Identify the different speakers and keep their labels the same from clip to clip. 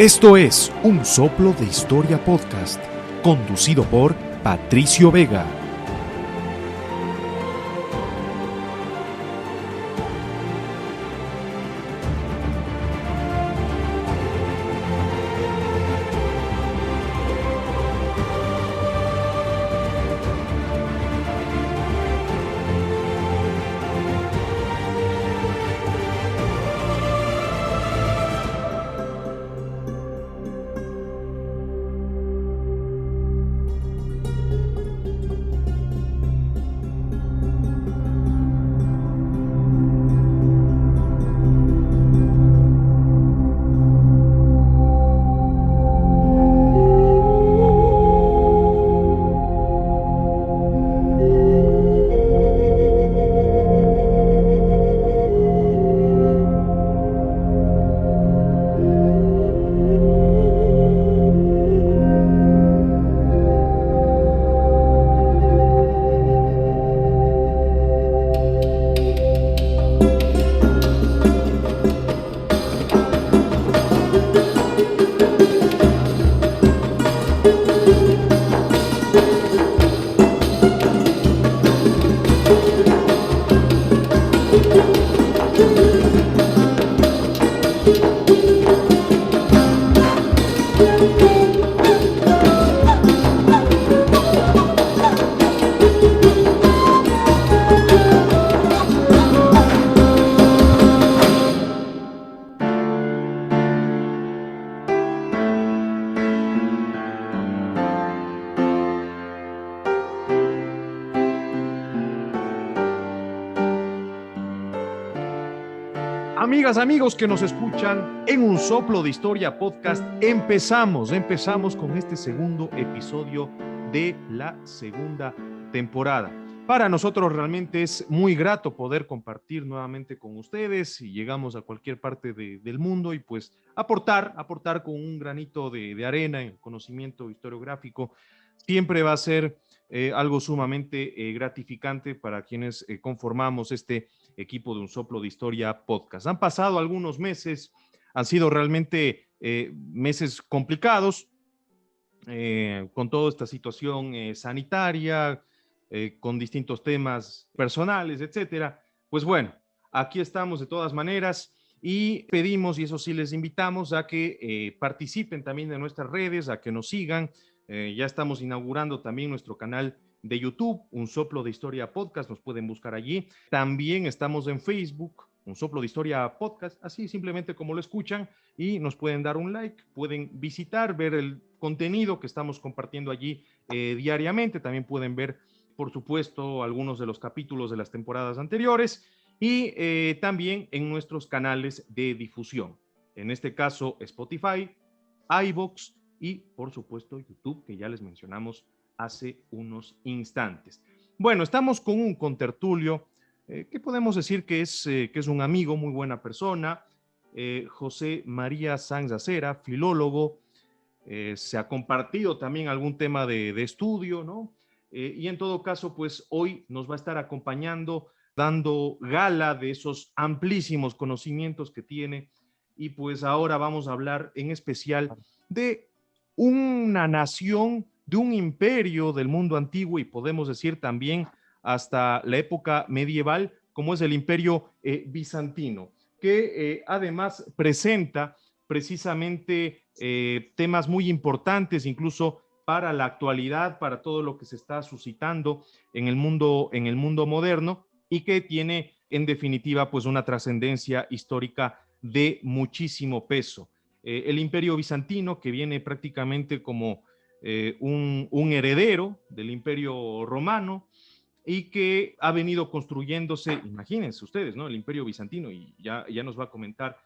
Speaker 1: Esto es Un Soplo de Historia Podcast, conducido por Patricio Vega. Amigas, amigos que nos escuchan en Un Soplo de Historia Podcast, empezamos con este segundo episodio de la segunda temporada. Para nosotros realmente es muy grato poder compartir nuevamente con ustedes y llegamos a cualquier parte del mundo y pues aportar con un granito de arena en conocimiento historiográfico siempre va a ser algo sumamente gratificante para quienes conformamos este equipo de Un Soplo de Historia Podcast. Han pasado algunos meses, han sido realmente meses complicados con toda esta situación sanitaria, con distintos temas personales, etcétera. Pues bueno, aquí estamos de todas maneras y pedimos, y eso sí les invitamos, a que participen también de nuestras redes, a que nos sigan. Ya estamos inaugurando también nuestro canal de YouTube, Un Soplo de Historia Podcast, nos pueden buscar allí. También estamos en Facebook, Un Soplo de Historia Podcast, así simplemente como lo escuchan, y nos pueden dar un like, pueden visitar, ver el contenido que estamos compartiendo allí diariamente. También pueden ver, por supuesto, algunos de los capítulos de las temporadas anteriores y también en nuestros canales de difusión. En este caso, Spotify, iVoox y, por supuesto, YouTube, que ya les mencionamos hace unos instantes. Bueno, estamos con un contertulio que podemos decir que es un amigo, muy buena persona, José María Sanz Acera, filólogo, se ha compartido también algún tema de estudio, ¿no? Y en todo caso, pues hoy nos va a estar acompañando, dando gala de esos amplísimos conocimientos que tiene, y pues ahora vamos a hablar en especial de una nación, de un imperio del mundo antiguo y podemos decir también hasta la época medieval, como es el imperio bizantino, que además presenta precisamente temas muy importantes, incluso para la actualidad, para todo lo que se está suscitando en el mundo moderno, y que tiene en definitiva pues una trascendencia histórica de muchísimo peso. El imperio bizantino, que viene prácticamente como un heredero del imperio romano y que ha venido construyéndose, imagínense ustedes, ¿no? El imperio bizantino, y ya nos va a comentar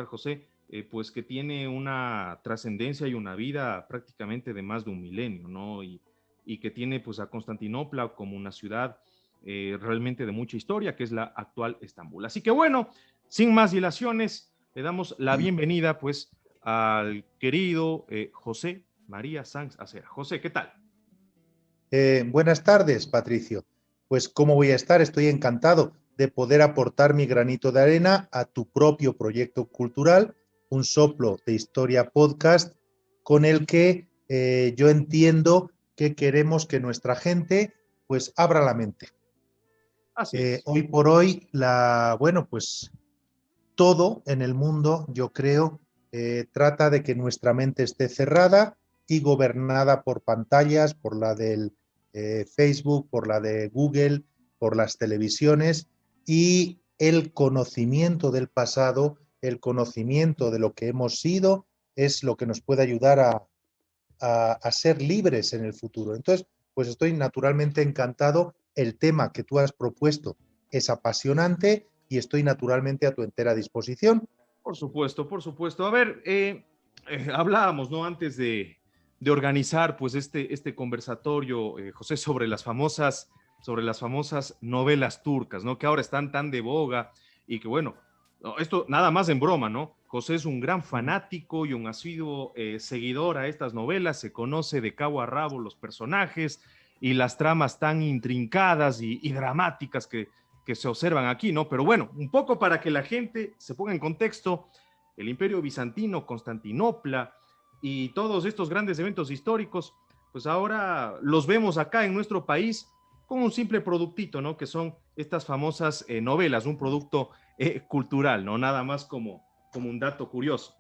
Speaker 1: José, pues que tiene una trascendencia y una vida prácticamente de más de un milenio, ¿no? Y que tiene pues a Constantinopla como una ciudad realmente de mucha historia, que es la actual Estambul. Así que bueno, sin más dilaciones, le damos la bienvenida pues al querido José María Sanz Acera. José, ¿qué tal?
Speaker 2: Buenas tardes, Patricio. Pues ¿cómo voy a estar? Estoy encantado de poder aportar mi granito de arena a tu propio proyecto cultural un soplo de historia podcast con el que yo entiendo que queremos que nuestra gente pues abra la mente.
Speaker 1: Así es.
Speaker 2: Hoy por hoy, bueno, pues todo en el mundo, yo creo, trata de que nuestra mente esté cerrada y gobernada por pantallas, por la del Facebook, por la de Google, por las televisiones, y el conocimiento del pasado, el conocimiento de lo que hemos sido, es lo que nos puede ayudar a ser libres en el futuro. Entonces, pues estoy naturalmente encantado. El tema que tú has propuesto es apasionante y estoy naturalmente a tu entera disposición.
Speaker 1: Por supuesto, por supuesto. A ver, hablábamos, ¿no? Antes de organizar, pues, este conversatorio, José, sobre las famosas novelas turcas, ¿no? Que ahora están tan de boga y que, bueno, no, esto nada más en broma, ¿no? José es un gran fanático y un asiduo seguidor a estas novelas, se conoce de cabo a rabo los personajes y las tramas tan intrincadas y dramáticas que se observan aquí, ¿no? Pero bueno, un poco para que la gente se ponga en contexto, el Imperio Bizantino, Constantinopla y todos estos grandes eventos históricos, pues ahora los vemos acá en nuestro país con un simple productito, ¿no? Que son estas famosas novelas, un producto cultural, ¿no? Nada más como un dato curioso.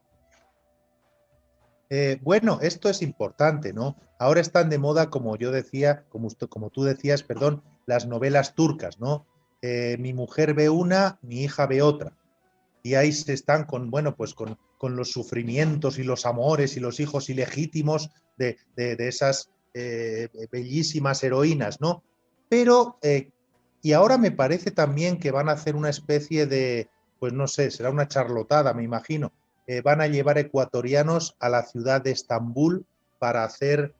Speaker 2: Bueno, esto es importante, ¿no? Ahora están de moda, como yo decía, como tú decías, perdón, las novelas turcas, ¿no? Mi mujer ve una, mi hija ve otra. Y ahí se están con, bueno, pues con los sufrimientos y los amores y los hijos ilegítimos de esas bellísimas heroínas, ¿no? Pero, y ahora me parece también que van a hacer una especie de, pues no sé, será una charlotada, me imagino. Van a llevar ecuatorianos a la ciudad de Estambul para hacer,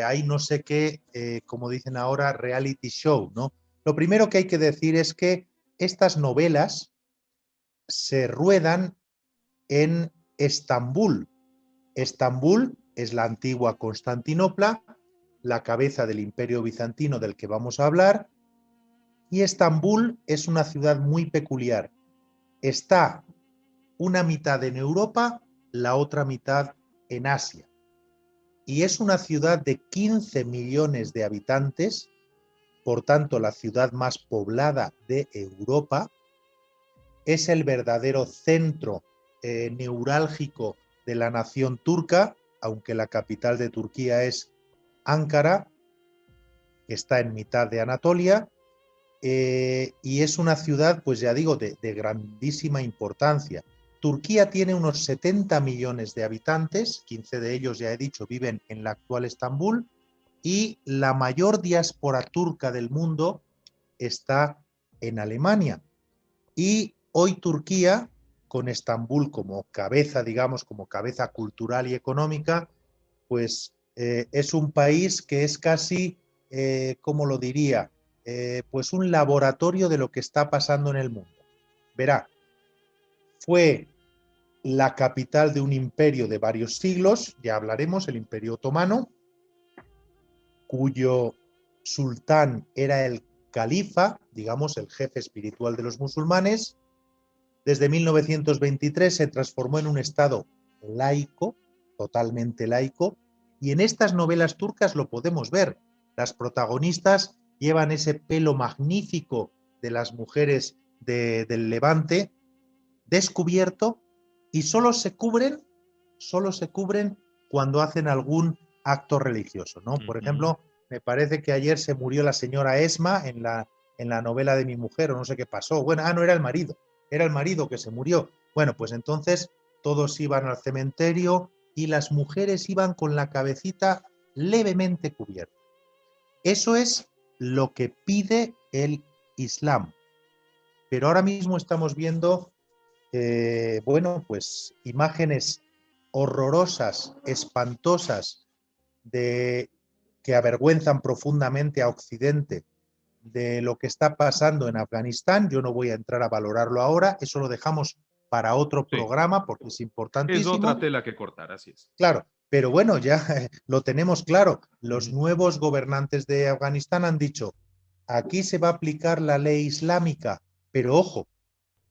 Speaker 2: ahí no sé qué, como dicen ahora, reality show, ¿no? Lo primero que hay que decir es que estas novelas se ruedan en Estambul. Estambul es la antigua Constantinopla, la cabeza del Imperio Bizantino del que vamos a hablar, y Estambul es una ciudad muy peculiar. Está una mitad en Europa, la otra mitad en Asia. Y es una ciudad de 15 millones de habitantes, por tanto la ciudad más poblada de Europa. Es el verdadero centro neurálgico de la nación turca, aunque la capital de Turquía es Ankara, que está en mitad de Anatolia, y es una ciudad, pues ya digo, de grandísima importancia. Turquía tiene unos 70 millones de habitantes, 15 de ellos, ya he dicho, viven en la actual Estambul, y la mayor diáspora turca del mundo está en Alemania. Y hoy Turquía, con Estambul como cabeza, digamos, como cabeza cultural y económica, pues es un país que es casi, ¿cómo lo diría? Pues un laboratorio de lo que está pasando en el mundo. Verá, fue la capital de un imperio de varios siglos, ya hablaremos, el Imperio Otomano, cuyo sultán era el califa, digamos, el jefe espiritual de los musulmanes. Desde 1923 se transformó en un estado laico, totalmente laico, y en estas novelas turcas lo podemos ver. Las protagonistas llevan ese pelo magnífico de las mujeres del Levante descubierto y solo se cubren cuando hacen algún acto religioso, ¿no? Por ejemplo, me parece que ayer se murió la señora Esma en la novela de Mi mujer, o no sé qué pasó. Bueno, no era el marido que se murió. Bueno, pues entonces todos iban al cementerio y las mujeres iban con la cabecita levemente cubierta. Eso es lo que pide el Islam. Pero ahora mismo estamos viendo, bueno, pues imágenes horrorosas, espantosas, que avergüenzan profundamente a Occidente de lo que está pasando en Afganistán. Yo no voy a entrar a valorarlo ahora, eso lo dejamos para otro
Speaker 1: Sí,
Speaker 2: programa porque es
Speaker 1: es otra
Speaker 2: importantísimo.
Speaker 1: tela que cortar, así es.
Speaker 2: Claro, pero bueno, ya lo tenemos claro. Los nuevos gobernantes de Afganistán han dicho, aquí se va a aplicar la ley islámica, pero ojo,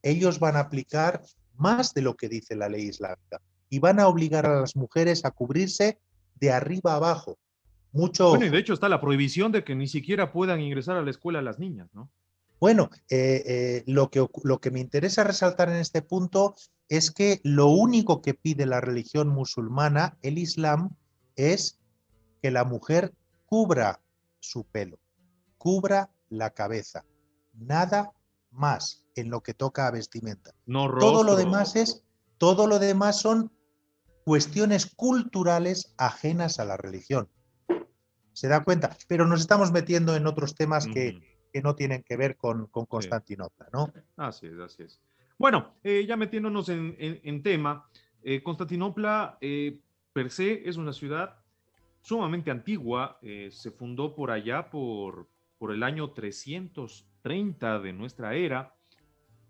Speaker 2: ellos van a aplicar más de lo que dice la ley islámica. Y van a obligar a las mujeres a cubrirse de arriba a abajo. Mucho
Speaker 1: Bueno, y de
Speaker 2: ojo.
Speaker 1: hecho está la prohibición de que ni siquiera puedan ingresar a la escuela las niñas, ¿no?
Speaker 2: Bueno, lo que me interesa resaltar en este punto es que lo único que pide la religión musulmana, el Islam, es que la mujer cubra su pelo, cubra la cabeza, nada más en lo que toca a vestimenta.
Speaker 1: No
Speaker 2: Todo lo
Speaker 1: rostro.
Speaker 2: demás todo lo demás son cuestiones culturales ajenas a la religión. ¿Se da cuenta? Pero nos estamos metiendo en otros temas
Speaker 1: Ujú,
Speaker 2: que no tienen que ver con
Speaker 1: sí,
Speaker 2: Constantinopla, ¿no?
Speaker 1: así es, así es. Bueno, ya metiéndonos en tema, Constantinopla per se es una ciudad sumamente antigua, se fundó por allá por el año 330 de nuestra era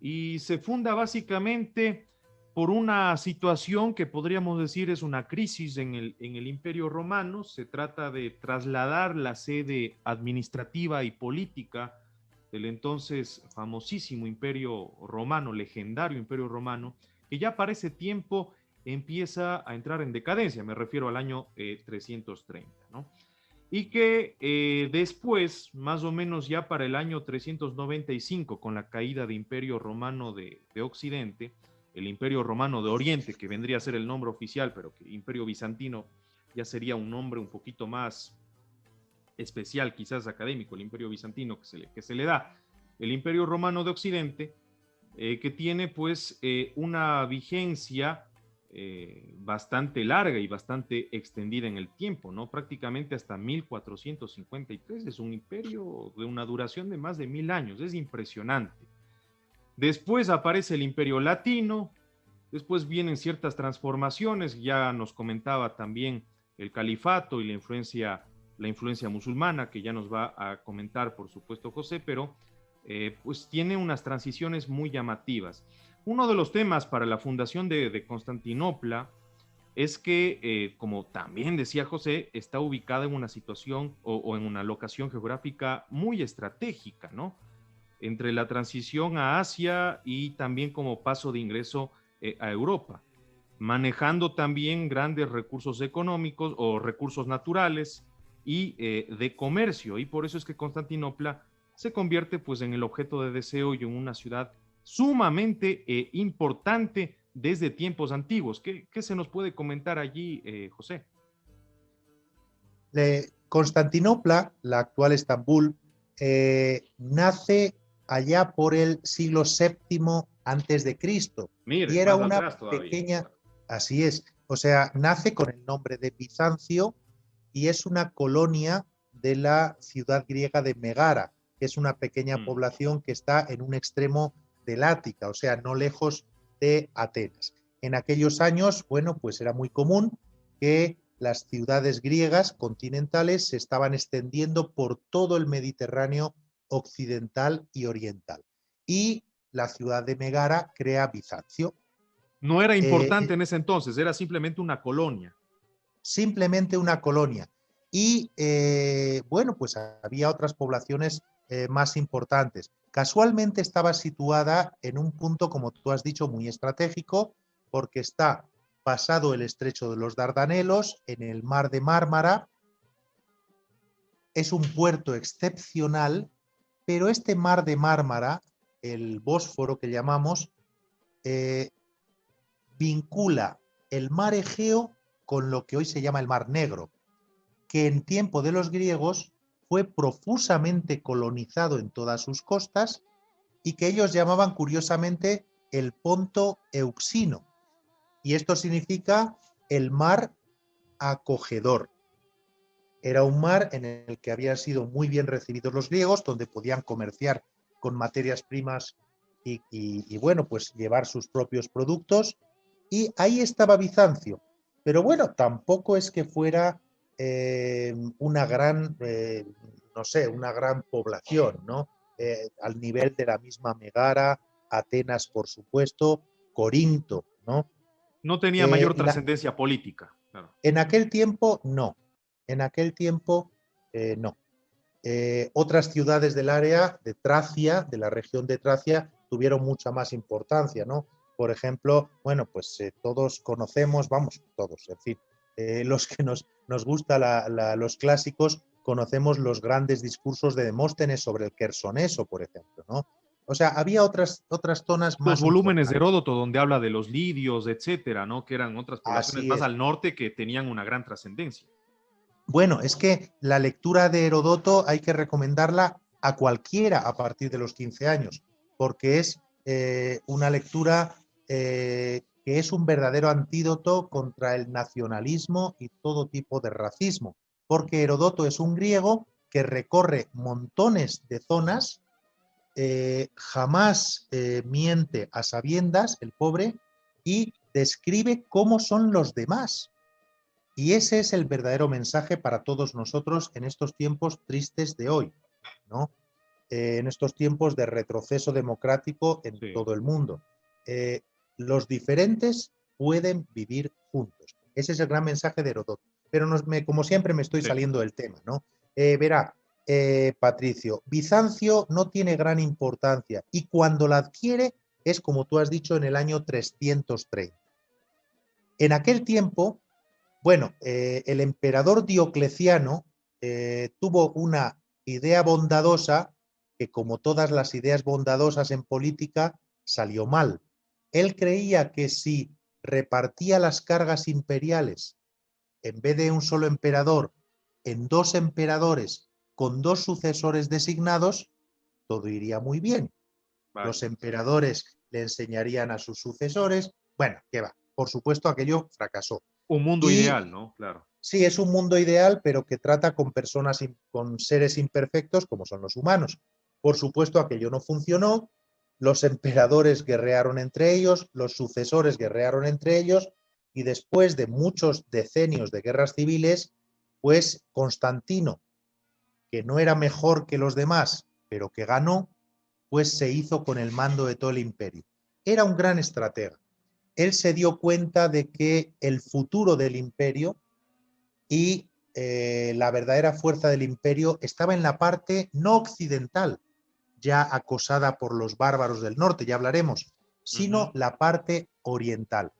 Speaker 1: y se funda básicamente por una situación que podríamos decir es una crisis en el Imperio Romano. Se trata de trasladar la sede administrativa y política del entonces famosísimo Imperio Romano, legendario Imperio Romano, que ya para ese tiempo empieza a entrar en decadencia, me refiero al año 330, ¿no? Y que después, más o menos ya para el año 395, con la caída de Imperio Romano de Occidente, el Imperio Romano de Oriente, que vendría a ser el nombre oficial, pero que Imperio Bizantino ya sería un nombre un poquito más especial, quizás académico, el Imperio Bizantino que se le da, el Imperio Romano de Occidente, que tiene pues una vigencia bastante larga y bastante extendida en el tiempo, ¿no? Prácticamente hasta 1453, es un imperio de una duración de más de 1000 años, es impresionante. Después aparece el imperio latino, después vienen ciertas transformaciones, ya nos comentaba también el califato y la influencia musulmana, que ya nos va a comentar, por supuesto, José, pero pues tiene unas transiciones muy llamativas. Uno de los temas para la fundación de Constantinopla es que, como también decía José, está ubicada en una situación o en una locación geográfica muy estratégica, ¿no? Entre la transición a Asia y también como paso de ingreso a Europa, manejando también grandes recursos económicos o recursos naturales y de comercio. Y por eso es que Constantinopla se convierte pues en el objeto de deseo y en una ciudad sumamente importante desde tiempos antiguos. ¿Qué se nos puede comentar allí, José?
Speaker 2: Constantinopla, la actual Estambul, nace allá por el siglo VII antes de Cristo y
Speaker 1: Mire,
Speaker 2: era
Speaker 1: más
Speaker 2: una
Speaker 1: atrás todavía.
Speaker 2: pequeña, así es, o sea, nace con el nombre de Bizancio y es una colonia de la ciudad griega de Megara, que es una pequeña
Speaker 1: Mm.
Speaker 2: población que está en un extremo del Ática, o sea, no lejos de Atenas. En aquellos años, bueno, pues era muy común que las ciudades griegas continentales se estaban extendiendo por todo el Mediterráneo occidental y oriental. Y la ciudad de Megara crea Bizancio.
Speaker 1: No era importante
Speaker 2: Eh,
Speaker 1: en ese entonces, era simplemente una colonia.
Speaker 2: Simplemente una colonia. Y bueno, pues había otras poblaciones más importantes. Casualmente estaba situada en un punto, como tú has dicho, muy estratégico, porque está pasado el estrecho de los Dardanelos, en el mar de Mármara. Es un puerto excepcional, pero este mar de Mármara, el Bósforo que llamamos, eh, vincula el mar Egeo con lo que hoy se llama el mar Negro, que en tiempo de los griegos fue profusamente colonizado en todas sus costas y que ellos llamaban curiosamente el Ponto Euxino. Y esto significa el mar acogedor. Era un mar en el que habían sido muy bien recibidos los griegos, donde podían comerciar con materias primas y bueno, pues llevar sus propios productos. Y ahí estaba Bizancio. Pero bueno, tampoco es que fuera una gran, no sé, una gran población, ¿no? Al nivel de la misma Megara, Atenas, por supuesto, Corinto, ¿no?
Speaker 1: No tenía
Speaker 2: Eh,
Speaker 1: mayor
Speaker 2: la,
Speaker 1: trascendencia política. Claro.
Speaker 2: en aquel tiempo, no. En aquel tiempo, no. Otras ciudades del área de Tracia, de la región de Tracia, tuvieron mucha más importancia, ¿no? Por ejemplo, bueno, pues todos conocemos, vamos, todos, en fin, los que nos gusta los clásicos, conocemos los grandes discursos de Demóstenes sobre el Quersoneso, por ejemplo, ¿no? O sea, había otras zonas
Speaker 1: Los
Speaker 2: más
Speaker 1: volúmenes de
Speaker 2: importantes.
Speaker 1: Heródoto, donde habla de los lidios, etcétera, ¿no? Que eran otras poblaciones
Speaker 2: Así
Speaker 1: más
Speaker 2: es.
Speaker 1: al norte que tenían una gran trascendencia.
Speaker 2: Bueno, es que la lectura de Herodoto hay que recomendarla a cualquiera a partir de los 15 años, porque es una lectura que es un verdadero antídoto contra el nacionalismo y todo tipo de racismo, porque Herodoto es un griego que recorre montones de zonas, jamás miente a sabiendas, el pobre, y describe cómo son los demás. Y ese es el verdadero mensaje para todos nosotros en estos tiempos tristes de hoy, ¿no? En estos tiempos de retroceso democrático en
Speaker 1: Sí.
Speaker 2: todo el mundo. Eh, los diferentes pueden vivir juntos. Ese es el gran mensaje de Herodoto. Pero como siempre me estoy
Speaker 1: Sí.
Speaker 2: saliendo del tema, ¿no? Verá, Patricio, Bizancio no tiene gran importancia y cuando la adquiere es, como tú has dicho, en el año 330. En aquel tiempo, bueno, el emperador Diocleciano tuvo una idea bondadosa que, como todas las ideas bondadosas en política, salió mal. Él creía que si repartía las cargas imperiales, en vez de un solo emperador, en dos emperadores con dos sucesores designados, todo iría muy bien.
Speaker 1: Vale.
Speaker 2: Los emperadores le enseñarían a sus sucesores. Bueno, ¿qué va? Por supuesto, aquello fracasó.
Speaker 1: Un mundo
Speaker 2: Y
Speaker 1: ideal, ¿no? Claro.
Speaker 2: sí, es un mundo ideal, pero que trata con personas, con seres imperfectos como son los humanos. Por supuesto, aquello no funcionó, los emperadores guerrearon entre ellos, los sucesores guerrearon entre ellos, y después de muchos decenios de guerras civiles, pues Constantino, que no era mejor que los demás, pero que ganó, pues se hizo con el mando de todo el imperio. Era un gran estratega. Él se dio cuenta de que el futuro del imperio y la verdadera fuerza del imperio estaba en la parte no occidental, ya acosada por los bárbaros del norte, ya hablaremos, sino la parte oriental.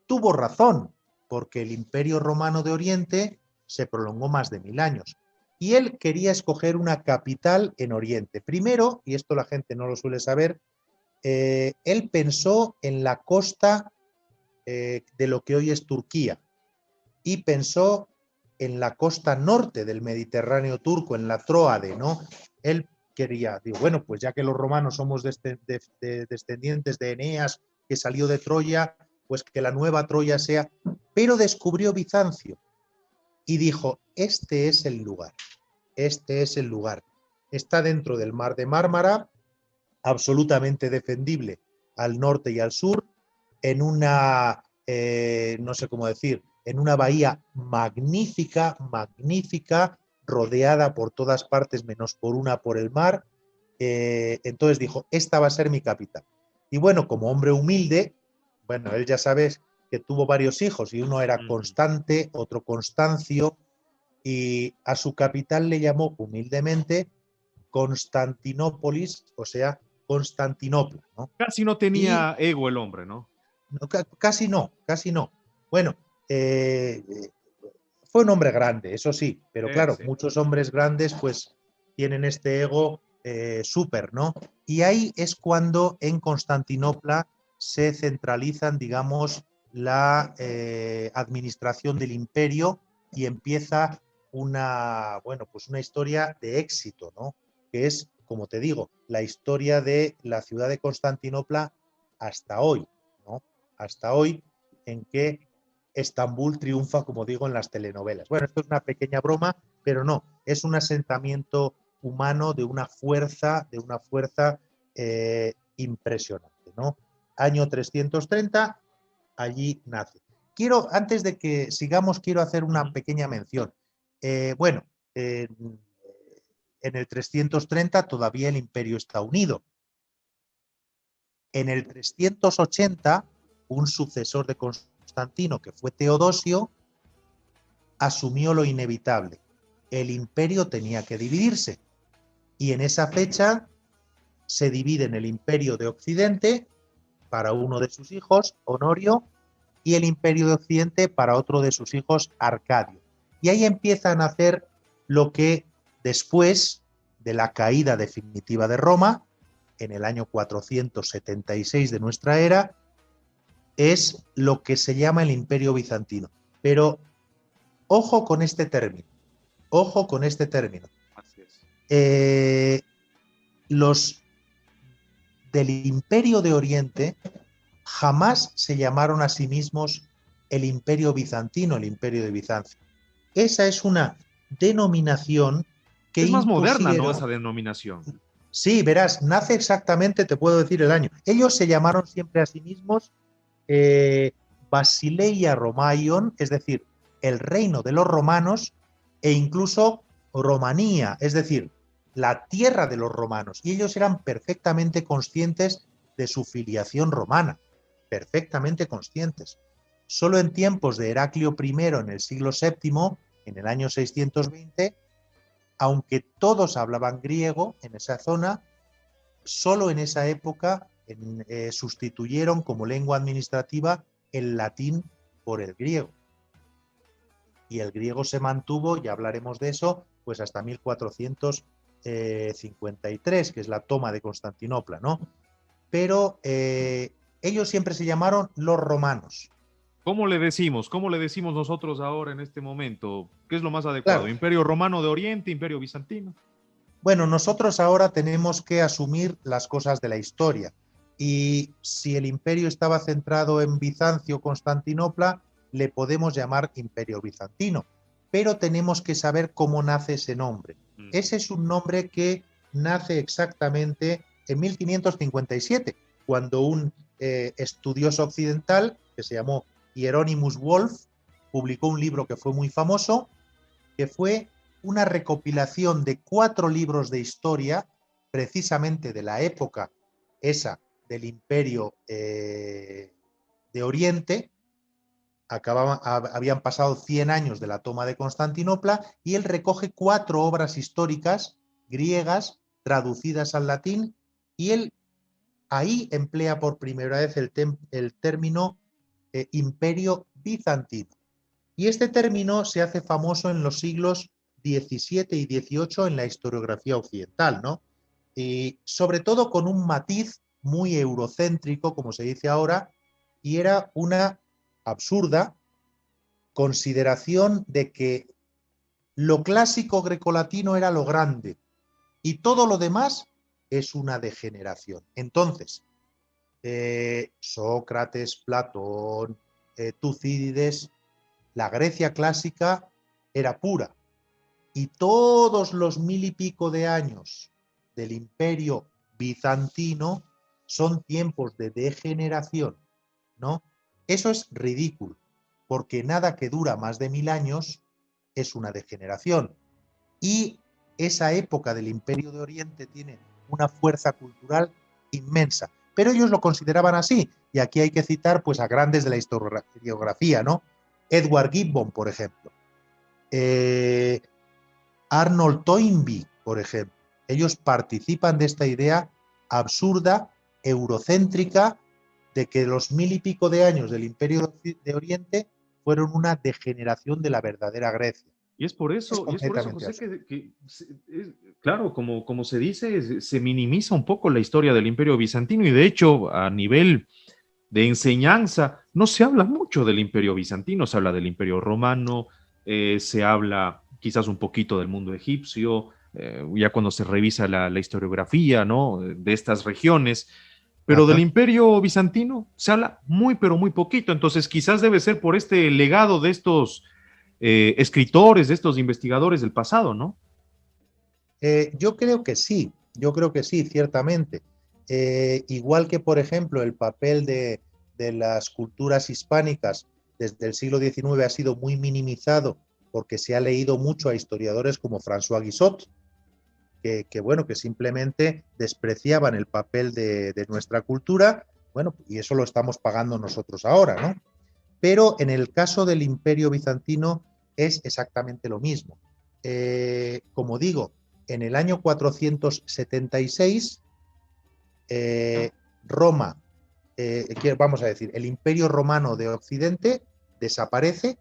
Speaker 2: Tuvo razón, porque el imperio romano de Oriente se prolongó más de 1000 años. Y él quería escoger una capital en Oriente. Primero, y esto la gente no lo suele saber, él pensó en la costa de lo que hoy es Turquía y pensó en la costa norte del Mediterráneo turco, en la Tróade, ¿no? Él quería, digo, bueno, pues ya que los romanos somos descendientes de Eneas, que salió de Troya, pues que la nueva Troya sea, pero descubrió Bizancio y dijo, este es el lugar, este es el lugar. Está dentro del mar de Mármara, absolutamente defendible al norte y al sur, en una, no sé cómo decir, en una bahía magnífica, magnífica, rodeada por todas partes menos por una por el mar. Entonces dijo, esta va a ser mi capital. Y bueno, como hombre humilde, bueno, él ya sabes que tuvo varios hijos y uno era Constante, otro Constancio, y a su capital le llamó humildemente Constantinópolis, o sea, Constantinopla, ¿no?
Speaker 1: Casi no
Speaker 2: Y
Speaker 1: tenía ego el hombre, ¿no?
Speaker 2: no, casi no, casi no. Bueno, fue un hombre grande, eso sí, pero claro,
Speaker 1: Sí.
Speaker 2: muchos hombres grandes pues tienen este ego súper, ¿no? Y ahí es cuando en Constantinopla se centralizan, digamos, la administración del imperio y empieza una, bueno, pues una historia de éxito, ¿no? Que es, como te digo, la historia de la ciudad de Constantinopla hasta hoy, ¿no? Hasta hoy, en que Estambul triunfa, como digo, en las telenovelas. Bueno, esto es una pequeña broma, pero no, es un asentamiento humano de una fuerza impresionante, ¿no? Año 330, allí nace. Antes de que sigamos, quiero hacer una pequeña mención. Bueno, en el 330 todavía el imperio está unido. En el 380, un sucesor de Constantino, que fue Teodosio, asumió lo inevitable. El imperio tenía que dividirse. Y en esa fecha se divide en el imperio de Occidente, para uno de sus hijos, Honorio, y el Imperio de Occidente para otro de sus hijos, Arcadio. Y ahí empieza a nacer lo que después de la caída definitiva de Roma, en el año 476 de nuestra era, es lo que se llama el Imperio Bizantino. Pero ojo con este término, ojo con este término.
Speaker 1: Así es.
Speaker 2: Los del Imperio de Oriente jamás se llamaron a sí mismos el Imperio Bizantino, el Imperio de Bizancio. Esa es una denominación que
Speaker 1: Es más moderna, ¿no?
Speaker 2: impusieron.
Speaker 1: Esa denominación.
Speaker 2: Sí, verás, nace exactamente, te puedo decir el año. Ellos se llamaron siempre a sí mismos Basileia Romaion, es decir, el reino de los romanos, e incluso Romanía, es decir, la tierra de los romanos. Y ellos eran perfectamente conscientes de su filiación romana, perfectamente conscientes. Solo en tiempos de Heraclio I en el siglo VII, en el año 620, aunque todos hablaban griego en esa zona, solo en esa época sustituyeron como lengua administrativa el latín por el griego. Y el griego se mantuvo, ya hablaremos de eso, pues hasta 1453, que es la toma de Constantinopla, ¿no? Pero ellos siempre se llamaron los romanos.
Speaker 1: ¿Cómo le decimos? ¿Cómo le decimos nosotros ahora en este momento? ¿Qué es lo más adecuado?
Speaker 2: Claro.
Speaker 1: ¿Imperio Romano de Oriente, Imperio Bizantino?
Speaker 2: Bueno, nosotros ahora tenemos que asumir las cosas de la historia. Y si el imperio estaba centrado en Bizancio, Constantinopla, le podemos llamar Imperio Bizantino. Pero tenemos que saber cómo nace ese nombre. Ese es un nombre que nace exactamente en 1557, cuando un estudioso occidental, que se llamó Hieronymus Wolff, publicó un libro que fue muy famoso, que fue una recopilación de 4 libros de historia, precisamente de la época esa del Imperio de Oriente. Habían pasado 100 años de la toma de Constantinopla y él recoge 4 obras históricas griegas traducidas al latín, y él ahí emplea por primera vez el término Imperio Bizantino. Y este término se hace famoso en los siglos XVII y XVIII en la historiografía occidental, ¿no? Y sobre todo con un matiz muy eurocéntrico, como se dice ahora, y era una absurda consideración de que lo clásico grecolatino era lo grande y todo lo demás es una degeneración. Entonces, Sócrates, Platón, Tucídides, la Grecia clásica era pura, y todos los 1000 y pico de años del Imperio Bizantino son tiempos de degeneración, ¿no? Eso es ridículo, porque nada que dura más de 1000 años es una degeneración. Y esa época del Imperio de Oriente tiene una fuerza cultural inmensa, pero ellos lo consideraban así, y aquí hay que citar pues a grandes de la historiografía, ¿no? Edward Gibbon, por ejemplo. Arnold Toynbee, por ejemplo. Ellos participan de esta idea absurda, eurocéntrica, de que los 1000 y pico de años del Imperio de Oriente fueron una degeneración de la verdadera Grecia.
Speaker 1: Y es por eso, José, claro, como se dice, se minimiza un poco la historia del Imperio Bizantino, y de hecho, a nivel de enseñanza, no se habla mucho del Imperio Bizantino, se habla del Imperio Romano, se habla quizás un poquito del mundo egipcio, ya cuando se revisa la historiografía, ¿no?, de estas regiones, pero
Speaker 2: Ajá.
Speaker 1: del Imperio Bizantino se habla muy, pero muy poquito. Entonces quizás debe ser por este legado de estos escritores, de estos investigadores del pasado, ¿no?
Speaker 2: Yo creo que sí, ciertamente. Igual que, por ejemplo, el papel de las culturas hispánicas desde el siglo XIX ha sido muy minimizado, porque se ha leído mucho a historiadores como François Guizot, que simplemente despreciaban el papel de nuestra cultura, bueno, y eso lo estamos pagando nosotros ahora, ¿no? Pero en el caso del Imperio Bizantino es exactamente lo mismo. Como digo, en el año 476, Roma vamos a decir, el Imperio Romano de Occidente desaparece,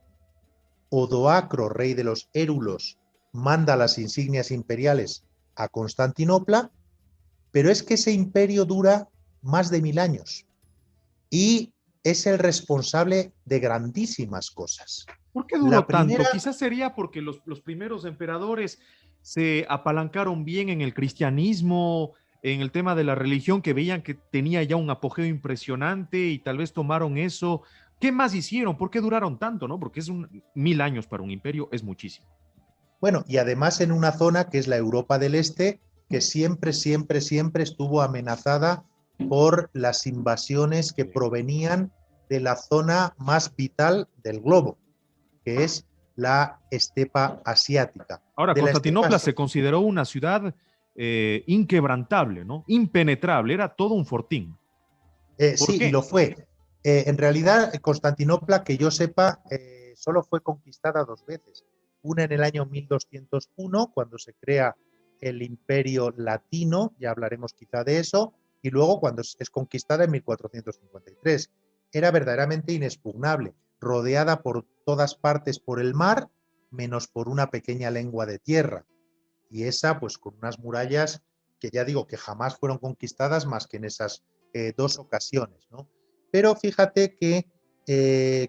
Speaker 2: Odoacro, rey de los Érulos, manda las insignias imperiales a Constantinopla, pero es que ese imperio dura más de 1000 años y es el responsable de grandísimas cosas.
Speaker 1: ¿Por qué duró
Speaker 2: La
Speaker 1: tanto?
Speaker 2: primera,
Speaker 1: Quizás sería porque los primeros emperadores se apalancaron bien en el cristianismo, en el tema de la religión, que veían que tenía ya un apogeo impresionante y tal vez tomaron eso. ¿Qué más hicieron? ¿Por qué duraron tanto? ¿No? Porque 1000 años para un imperio es muchísimo.
Speaker 2: bueno, y además en una zona que es la Europa del Este, que siempre, siempre, siempre estuvo amenazada por las invasiones que provenían de la zona más vital del globo, que es la estepa asiática.
Speaker 1: Ahora,
Speaker 2: De la estepa
Speaker 1: Constantinopla se consideró una ciudad inquebrantable, ¿no? Impenetrable, era todo un fortín. ¿Por
Speaker 2: Sí, y
Speaker 1: qué?
Speaker 2: lo fue. En realidad, Constantinopla, que yo sepa, solo fue conquistada 2 veces. Una en el año 1201, cuando se crea el Imperio Latino, ya hablaremos quizá de eso, y luego cuando es conquistada en 1453. Era verdaderamente inexpugnable, rodeada por todas partes por el mar, menos por una pequeña lengua de tierra. Y esa, pues con unas murallas que ya digo que jamás fueron conquistadas más que en esas 2 ocasiones, ¿no? Pero fíjate que,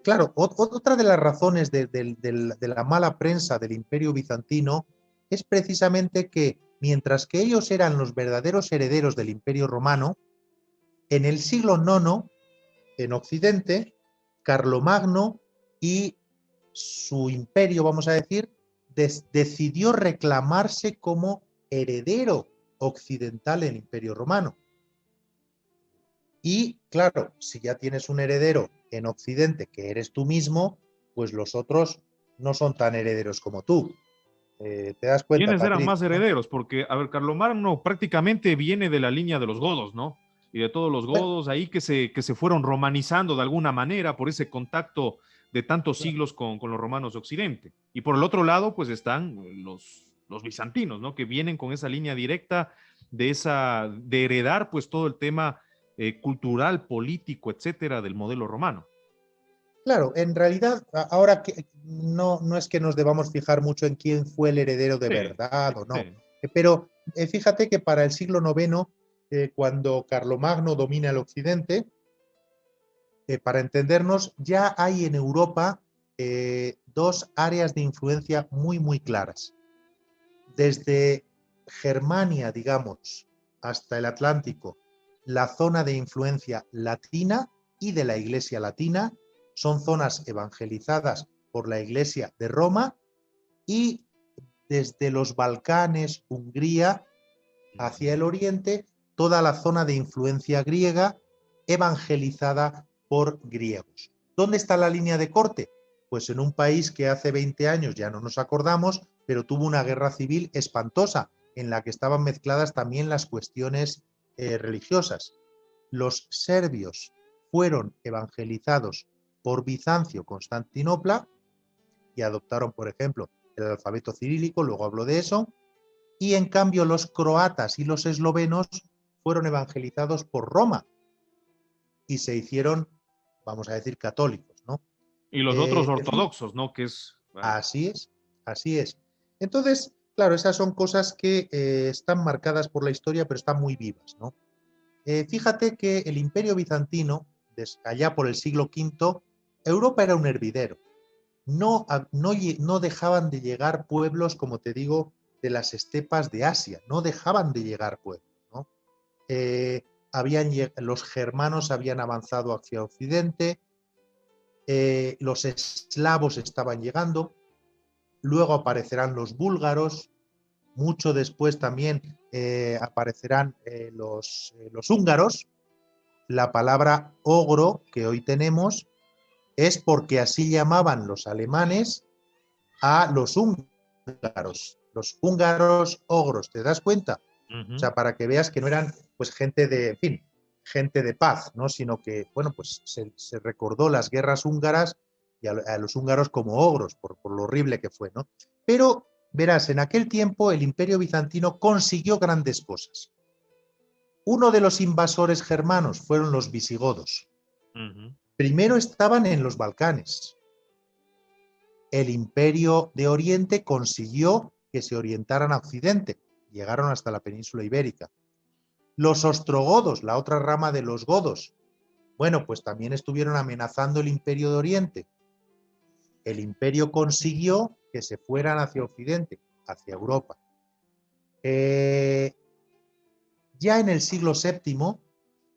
Speaker 2: claro, otra de las razones de la mala prensa del Imperio Bizantino es precisamente que mientras que ellos eran los verdaderos herederos del Imperio Romano, en el siglo IX, en Occidente, Carlomagno y su imperio, vamos a decir, decidió reclamarse como heredero occidental del Imperio Romano. Y claro, si ya tienes un heredero en Occidente que eres tú mismo, pues los otros no son tan herederos como tú. ¿Te das cuenta,
Speaker 1: ¿Quiénes eran
Speaker 2: Patricio?
Speaker 1: más
Speaker 2: ¿No?
Speaker 1: herederos? Porque, a ver, Carlomagno prácticamente viene de la línea de los godos, ¿no? Y de todos los
Speaker 2: Bueno,
Speaker 1: godos ahí que se fueron romanizando de alguna manera por ese contacto de tantos siglos con los romanos de Occidente. Y por el otro lado, pues están los bizantinos, ¿no? Que vienen con esa línea directa de heredar pues todo el tema cultural, político, etcétera, del modelo romano.
Speaker 2: claro, en realidad, ahora que no es que nos debamos fijar mucho en quién fue el heredero de
Speaker 1: Sí,
Speaker 2: verdad o no,
Speaker 1: sí.
Speaker 2: pero fíjate que para el siglo IX, cuando Carlomagno domina el occidente, para entendernos, ya hay en Europa 2 áreas de influencia muy, muy claras. Desde Germania, digamos, hasta el Atlántico, la zona de influencia latina y de la Iglesia latina son zonas evangelizadas por la Iglesia de Roma, y desde los Balcanes, Hungría, hacia el oriente, toda la zona de influencia griega evangelizada por griegos. ¿Dónde está la línea de corte? Pues en un país que hace 20 años ya no nos acordamos, pero tuvo una guerra civil espantosa en la que estaban mezcladas también las cuestiones religiosas. Los serbios fueron evangelizados por Bizancio, Constantinopla, y adoptaron, por ejemplo, el alfabeto cirílico, luego hablo de eso, y en cambio los croatas y los eslovenos fueron evangelizados por Roma y se hicieron, vamos a decir, católicos, ¿no?
Speaker 1: Y los otros
Speaker 2: En fin,
Speaker 1: ortodoxos, ¿no? Que es, bueno,
Speaker 2: así es, así es. Entonces, claro, esas son cosas que están marcadas por la historia, pero están muy vivas, ¿no? Fíjate que el Imperio Bizantino, allá por el siglo V, Europa era un hervidero. No dejaban de llegar pueblos, como te digo, de las estepas de Asia, no dejaban de llegar pueblos, ¿no? Eh, los germanos habían avanzado hacia Occidente, los eslavos estaban llegando, luego aparecerán los búlgaros, mucho después también aparecerán los húngaros. La palabra ogro que hoy tenemos es porque así llamaban los alemanes a los húngaros ogros, ¿te das cuenta? O
Speaker 1: uh-huh.
Speaker 2: sea, para que veas que no eran pues gente de, en fin, gente de paz, ¿no? Sino que, bueno, pues se recordó las guerras húngaras y a los húngaros como ogros, por lo horrible que fue, ¿no? Pero, verás, en aquel tiempo el Imperio Bizantino consiguió grandes cosas. Uno de los invasores germanos fueron los visigodos. Primero estaban en los Balcanes. El Imperio de Oriente consiguió que se orientaran a Occidente. Llegaron hasta la península ibérica. Los ostrogodos, la otra rama de los godos, bueno, pues también estuvieron amenazando el Imperio de Oriente. El imperio consiguió que se fueran hacia Occidente, hacia Europa. Ya en el siglo VII,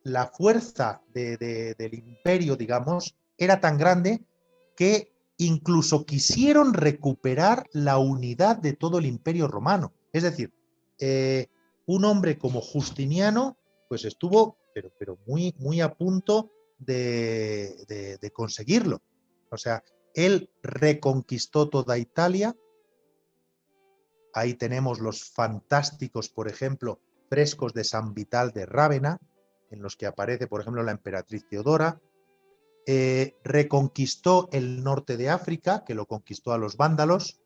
Speaker 2: la fuerza del imperio, digamos, era tan grande que incluso quisieron recuperar la unidad de todo el imperio romano. Es decir, un hombre como Justiniano, pues estuvo, pero muy, muy a punto de conseguirlo. O sea, él reconquistó toda Italia. Ahí tenemos los fantásticos, por ejemplo, frescos de San Vital de Rávena, en los que aparece, por ejemplo, la emperatriz Teodora. Reconquistó el norte de África, que lo conquistó a los vándalos.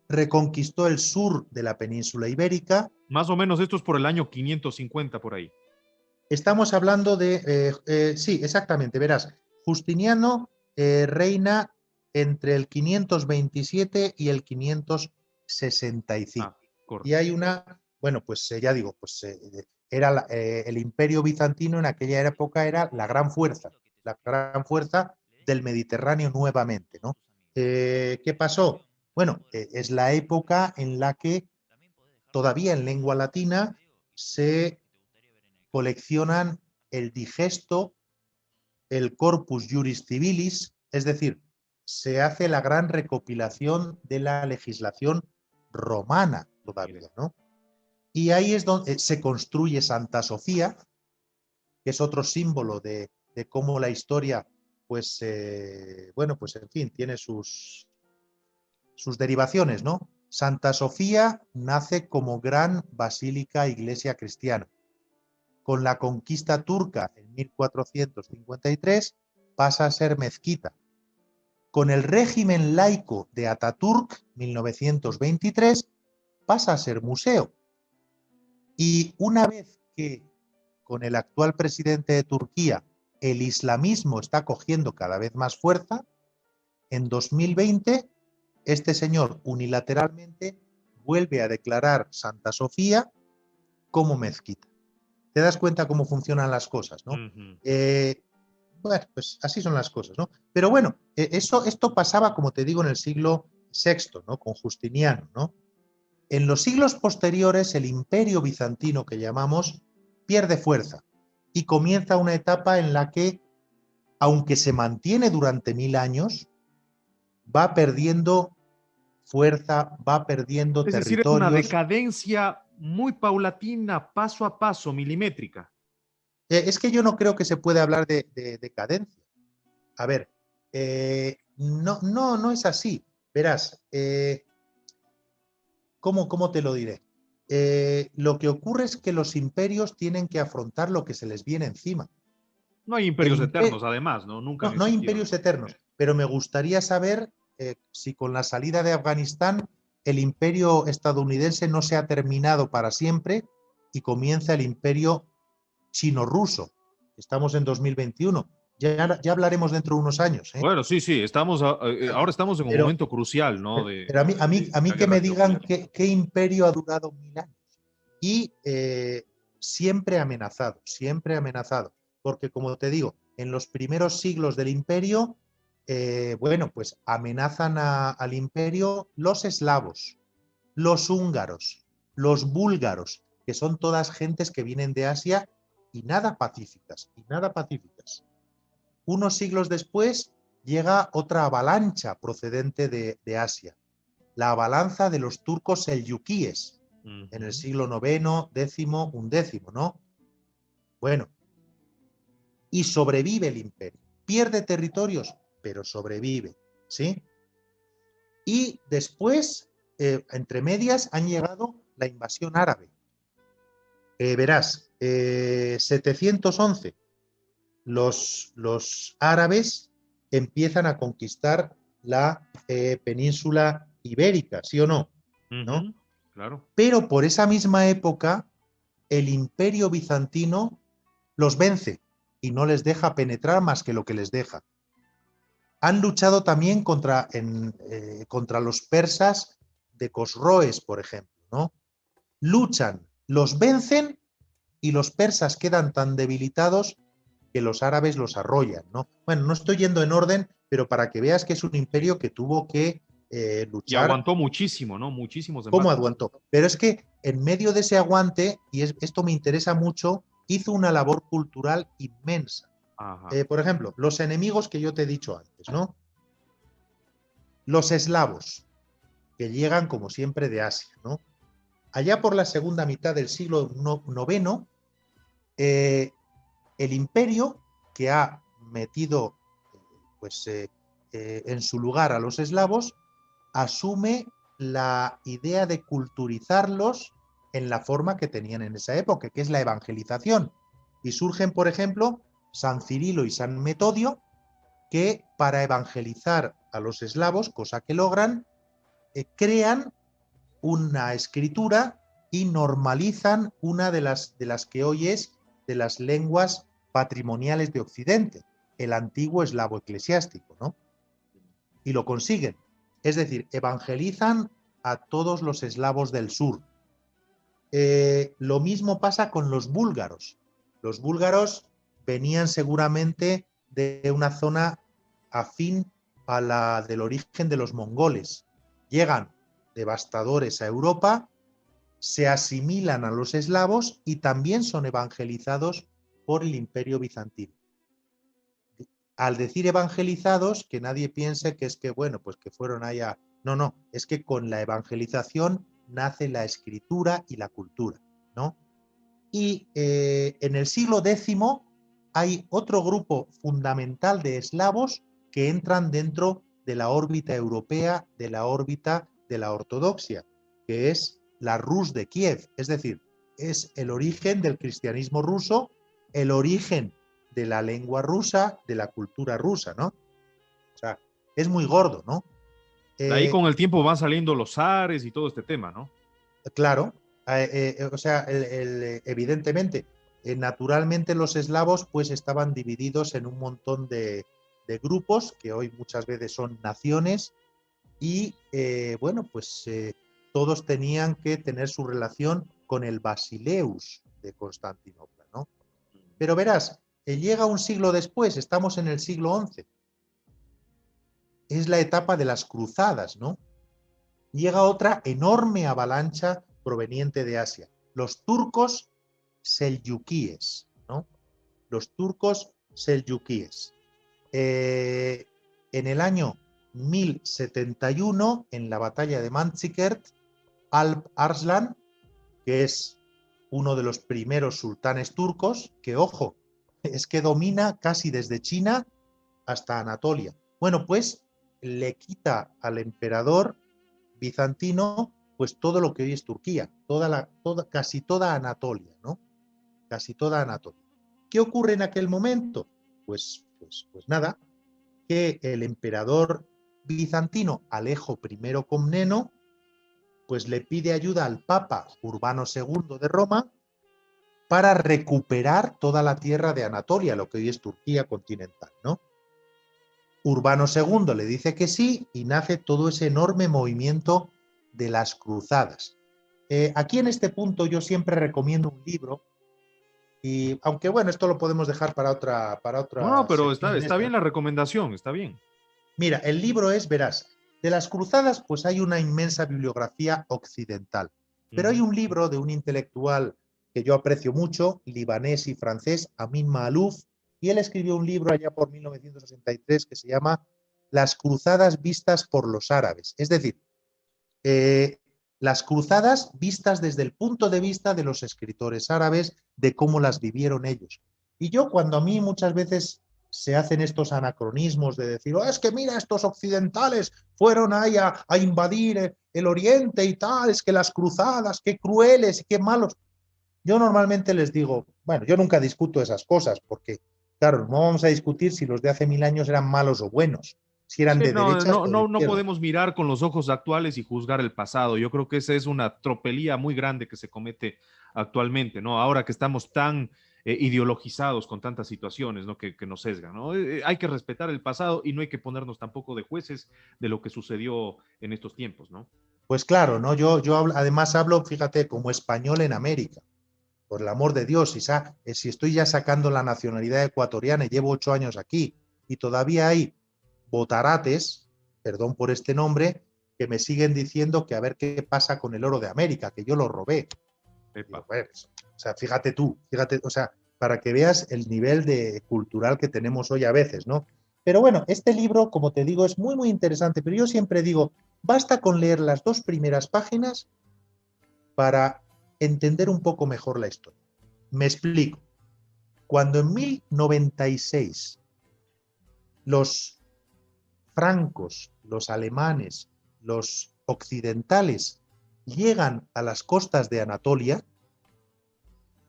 Speaker 2: Reconquistó el sur de la península ibérica.
Speaker 1: Más o menos esto es por el año 550 por ahí.
Speaker 2: Estamos hablando de... sí, exactamente, verás. Justiniano reina entre el 527 y el 565. Y hay una... Bueno, pues ya digo, pues era el imperio bizantino en aquella época era la gran fuerza del Mediterráneo nuevamente, ¿no? ¿Qué pasó? Bueno, es la época en la que todavía en lengua latina se coleccionan el digesto, el corpus juris civilis, es decir, se hace la gran recopilación de la legislación romana todavía, ¿no? Y ahí es donde se construye Santa Sofía, que es otro símbolo de cómo la historia, pues, bueno, pues en fin, tiene sus derivaciones, ¿no? Santa Sofía nace como gran basílica iglesia cristiana. Con la conquista turca en 1453 pasa a ser mezquita. Con el régimen laico de Ataturk, 1923, pasa a ser museo. Y una vez que con el actual presidente de Turquía el islamismo está cogiendo cada vez más fuerza, en 2020 este señor unilateralmente vuelve a declarar Santa Sofía como mezquita. Te das cuenta cómo funcionan las cosas, ¿no? Bueno, pues así son las cosas, ¿no? Pero bueno, esto pasaba, como te digo, en el siglo VI, ¿no? Con Justiniano, ¿no? En los siglos posteriores, el imperio bizantino que llamamos pierde fuerza y comienza una etapa en la que, aunque se mantiene durante 1000 años, va perdiendo fuerza, va perdiendo
Speaker 1: Es decir, es una
Speaker 2: territorios.
Speaker 1: decadencia muy paulatina, paso a paso, milimétrica.
Speaker 2: Es que yo no creo que se pueda hablar de decadencia. A ver, no es así. Verás, ¿cómo te lo diré? Lo que ocurre es que los imperios tienen que afrontar lo que se les viene encima.
Speaker 1: No hay imperios eternos, además, ¿no? Nunca han
Speaker 2: No hay
Speaker 1: existido.
Speaker 2: imperios eternos, pero me gustaría saber si con la salida de Afganistán el imperio estadounidense no se ha terminado para siempre y comienza el imperio chino-ruso. Estamos en 2021. Ya hablaremos dentro de unos años.
Speaker 1: Bueno, sí, ahora estamos en un momento crucial, ¿no?
Speaker 2: Pero a mí que me digan qué imperio ha durado 1000 años. Y siempre amenazado, porque como te digo, en los primeros siglos del imperio, bueno, pues amenazan al imperio los eslavos, los húngaros, los búlgaros, que son todas gentes que vienen de Asia y nada pacíficas. Unos siglos después llega otra avalancha procedente de Asia, la avalancha de los turcos selyukíes, en el siglo IX, X, XI, ¿no? Bueno, y sobrevive el imperio. Pierde territorios, pero sobrevive, ¿sí? Y después, entre medias, han llegado la invasión árabe. Verás, 711, los árabes empiezan a conquistar la península ibérica, ¿sí o no? ¿No?
Speaker 1: Claro.
Speaker 2: Pero por esa misma época el Imperio bizantino los vence y no les deja penetrar más que lo que les deja. Han luchado también contra los persas de Cosroes, por ejemplo, ¿no? Luchan, los vencen y los persas quedan tan debilitados que los árabes los arrollan, ¿no? Bueno, no estoy yendo en orden, pero para que veas que es un imperio que tuvo que
Speaker 1: Y
Speaker 2: luchar.
Speaker 1: aguantó muchísimo, ¿no? Muchísimos
Speaker 2: ¿Cómo
Speaker 1: embates.
Speaker 2: aguantó? Pero es que en medio de ese aguante, y esto me interesa mucho, hizo una labor cultural inmensa.
Speaker 1: Ajá.
Speaker 2: Por ejemplo, los enemigos que yo te he dicho antes, ¿no? Los eslavos, que llegan como siempre de Asia, ¿no? Allá por la segunda mitad del siglo IX, el imperio que ha metido pues, en su lugar a los eslavos asume la idea de culturizarlos en la forma que tenían en esa época, que es la evangelización. Y surgen, por ejemplo, San Cirilo y San Metodio, que para evangelizar a los eslavos, cosa que logran, crean una escritura y normalizan una de las que hoy es de las lenguas patrimoniales de Occidente, el antiguo eslavo eclesiástico, ¿no? Y lo consiguen. Es decir, evangelizan a todos los eslavos del sur. Lo mismo pasa con los búlgaros. Los búlgaros venían seguramente de una zona afín a la del origen de los mongoles. Llegan devastadores a Europa, se asimilan a los eslavos y también son evangelizados por el Imperio bizantino. Al decir evangelizados, que nadie piense que es que, bueno, pues que fueron allá. No, no, es que con la evangelización nace la escritura y la cultura, ¿no? Y en el siglo X hay otro grupo fundamental de eslavos que entran dentro de la órbita europea, de la órbita de la ortodoxia, que es la Rus de Kiev, es decir, es el origen del cristianismo ruso, el origen de la lengua rusa, de la cultura rusa, ¿no? O sea, es muy gordo, ¿no?
Speaker 1: De ahí con el tiempo van saliendo los zares y todo este tema, ¿no?
Speaker 2: Claro, o sea, evidentemente, naturalmente los eslavos pues estaban divididos en un montón de grupos que hoy muchas veces son naciones y bueno, pues todos tenían que tener su relación con el Basileus de Constantinopla, ¿no? Pero verás, llega un siglo después, estamos en el siglo XI, es la etapa de las cruzadas, ¿no? Llega otra enorme avalancha proveniente de Asia, los turcos selyukíes, ¿no? Los turcos selyukíes. En el año 1071, en la batalla de Manzikert, Alp Arslan, que es uno de los primeros sultanes turcos, que ojo, es que domina casi desde China hasta Anatolia. Bueno, pues le quita al emperador bizantino pues todo lo que hoy es Turquía, casi toda Anatolia, ¿no? Casi toda Anatolia. ¿Qué ocurre en aquel momento? Pues nada, que el emperador bizantino Alejo I Comneno pues le pide ayuda al Papa Urbano II de Roma para recuperar toda la tierra de Anatolia, lo que hoy es Turquía continental, ¿no? Urbano II le dice que sí y nace todo ese enorme movimiento de las cruzadas. Aquí en este punto yo siempre recomiendo un libro y aunque bueno, esto lo podemos dejar para
Speaker 1: No,
Speaker 2: otra
Speaker 1: pero
Speaker 2: sección de
Speaker 1: está
Speaker 2: esta.
Speaker 1: bien la recomendación, está bien.
Speaker 2: Mira, el libro es, verás, de las cruzadas pues hay una inmensa bibliografía occidental, pero hay un libro de un intelectual que yo aprecio mucho, libanés y francés, Amin Maalouf, y él escribió un libro allá por 1963 que se llama Las cruzadas vistas por los árabes, es decir, eh, las cruzadas vistas desde el punto de vista de los escritores árabes, de cómo las vivieron ellos. Y yo cuando a mí muchas veces se hacen estos anacronismos de decir, oh, es que mira, estos occidentales fueron ahí a invadir el Oriente y tal, es que las cruzadas, qué crueles y qué malos. Yo normalmente les digo, bueno, yo nunca discuto esas cosas porque, claro, no vamos a discutir si los de hace 1000 años eran malos o buenos, si eran
Speaker 1: Sí,
Speaker 2: de
Speaker 1: no,
Speaker 2: derechas
Speaker 1: no,
Speaker 2: o de
Speaker 1: no, no
Speaker 2: izquierdas.
Speaker 1: podemos mirar con los ojos actuales y juzgar el pasado. Yo creo que esa es una tropelía muy grande que se comete actualmente, ¿no? Ahora que estamos tan ideologizados con tantas situaciones, ¿no? Que nos sesgan, ¿no? Hay que respetar el pasado y no hay que ponernos tampoco de jueces de lo que sucedió en estos tiempos, ¿no?
Speaker 2: Pues claro, ¿no? Además hablo, fíjate, como español en América. Por el amor de Dios, si estoy ya sacando la nacionalidad ecuatoriana y llevo 8 años aquí y todavía hay botarates, perdón por este nombre, que me siguen diciendo que a ver qué pasa con el oro de América, que yo lo robé. Digo,
Speaker 1: Epa.
Speaker 2: pues, o sea, fíjate tú, fíjate, o sea, para que veas el nivel de cultural que tenemos hoy a veces, ¿no? Pero bueno, este libro, como te digo, es muy, muy interesante, pero yo siempre digo, basta con leer las 2 primeras páginas para entender un poco mejor la historia. Me explico. Cuando en 1096 los francos, los alemanes, los occidentales llegan a las costas de Anatolia,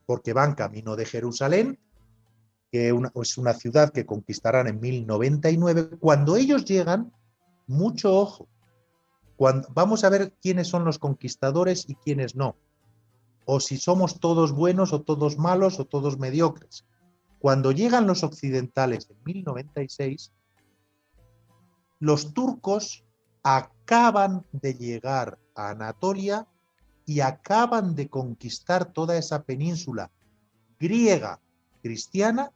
Speaker 2: porque van camino de Jerusalén, que es una ciudad que conquistarán en 1099, cuando ellos llegan, mucho ojo, vamos a ver quiénes son los conquistadores y quiénes no, o si somos todos buenos o todos malos o todos mediocres. Cuando llegan los occidentales en 1096, los turcos acaban de llegar a Anatolia y acaban de conquistar toda esa península griega cristiana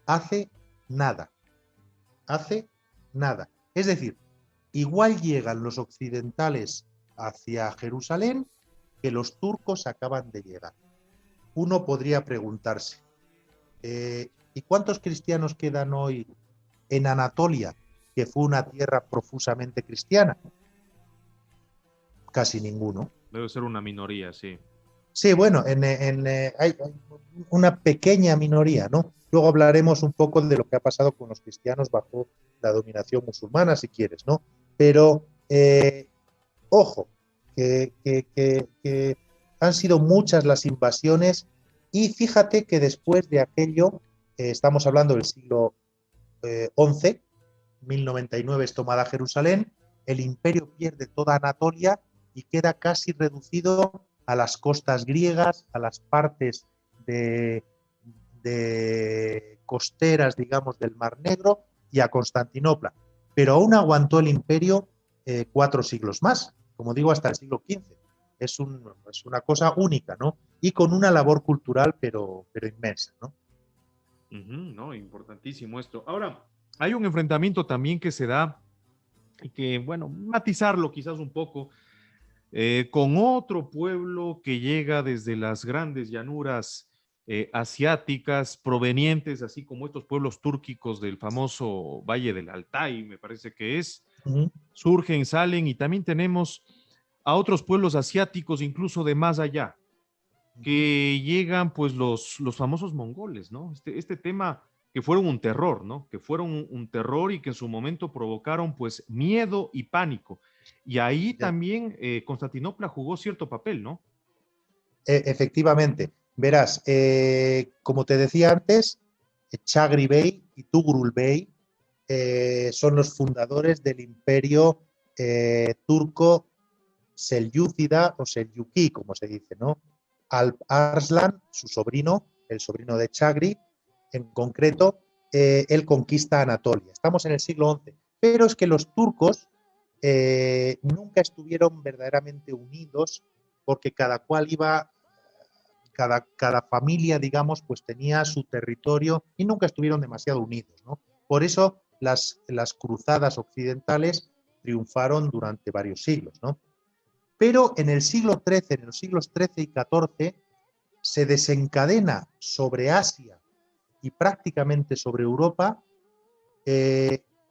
Speaker 2: hace nada, hace nada. Es decir, igual llegan los occidentales hacia Jerusalén que los turcos acaban de llegar. Uno podría preguntarse, ¿y cuántos cristianos quedan hoy en Anatolia, que fue una tierra profusamente cristiana? Casi ninguno.
Speaker 1: Debe ser una minoría, sí.
Speaker 2: Sí, bueno, hay una pequeña minoría, ¿no? Luego hablaremos un poco de lo que ha pasado con los cristianos bajo la dominación musulmana, si quieres, ¿no? Pero, ojo, que han sido muchas las invasiones y fíjate que después de aquello, estamos hablando del siglo 11, 1099 es tomada Jerusalén, el imperio pierde toda Anatolia y queda casi reducido a las costas griegas, a las partes de costeras, digamos, del Mar Negro y a Constantinopla. Pero aún aguantó el imperio 4 siglos más, como digo, hasta el siglo XV. Es una cosa única, ¿no? Y con una labor cultural, pero inmensa, ¿no?
Speaker 1: No, importantísimo esto. Ahora, hay un enfrentamiento también que se da y que, bueno, matizarlo quizás un poco, con otro pueblo que llega desde las grandes llanuras asiáticas, provenientes, así como estos pueblos túrquicos del famoso Valle del Altái, me parece que es, surgen, salen, y también tenemos a otros pueblos asiáticos, incluso de más allá, que llegan pues los famosos mongoles, ¿no? Este tema que fueron un terror, ¿no? Que fueron un terror y que en su momento provocaron pues miedo y pánico. Y ahí también Constantinopla jugó cierto papel, ¿no?
Speaker 2: Efectivamente, verás, como te decía antes, Chagri Bey y Tugrul Bey son los fundadores del imperio turco selyúcida o selyukí, como se dice, ¿no? Alp Arslan, su sobrino, el sobrino de Chagri, en concreto, él conquista Anatolia. Estamos en el siglo XI, pero es que los turcos nunca estuvieron verdaderamente unidos porque cada cual iba, cada familia, digamos, pues tenía su territorio y nunca estuvieron demasiado unidos, ¿no? Por eso las cruzadas occidentales triunfaron durante varios siglos, ¿no? Pero en el siglo XIII, en los siglos XIII y XIV, se desencadena sobre Asia y prácticamente sobre Europa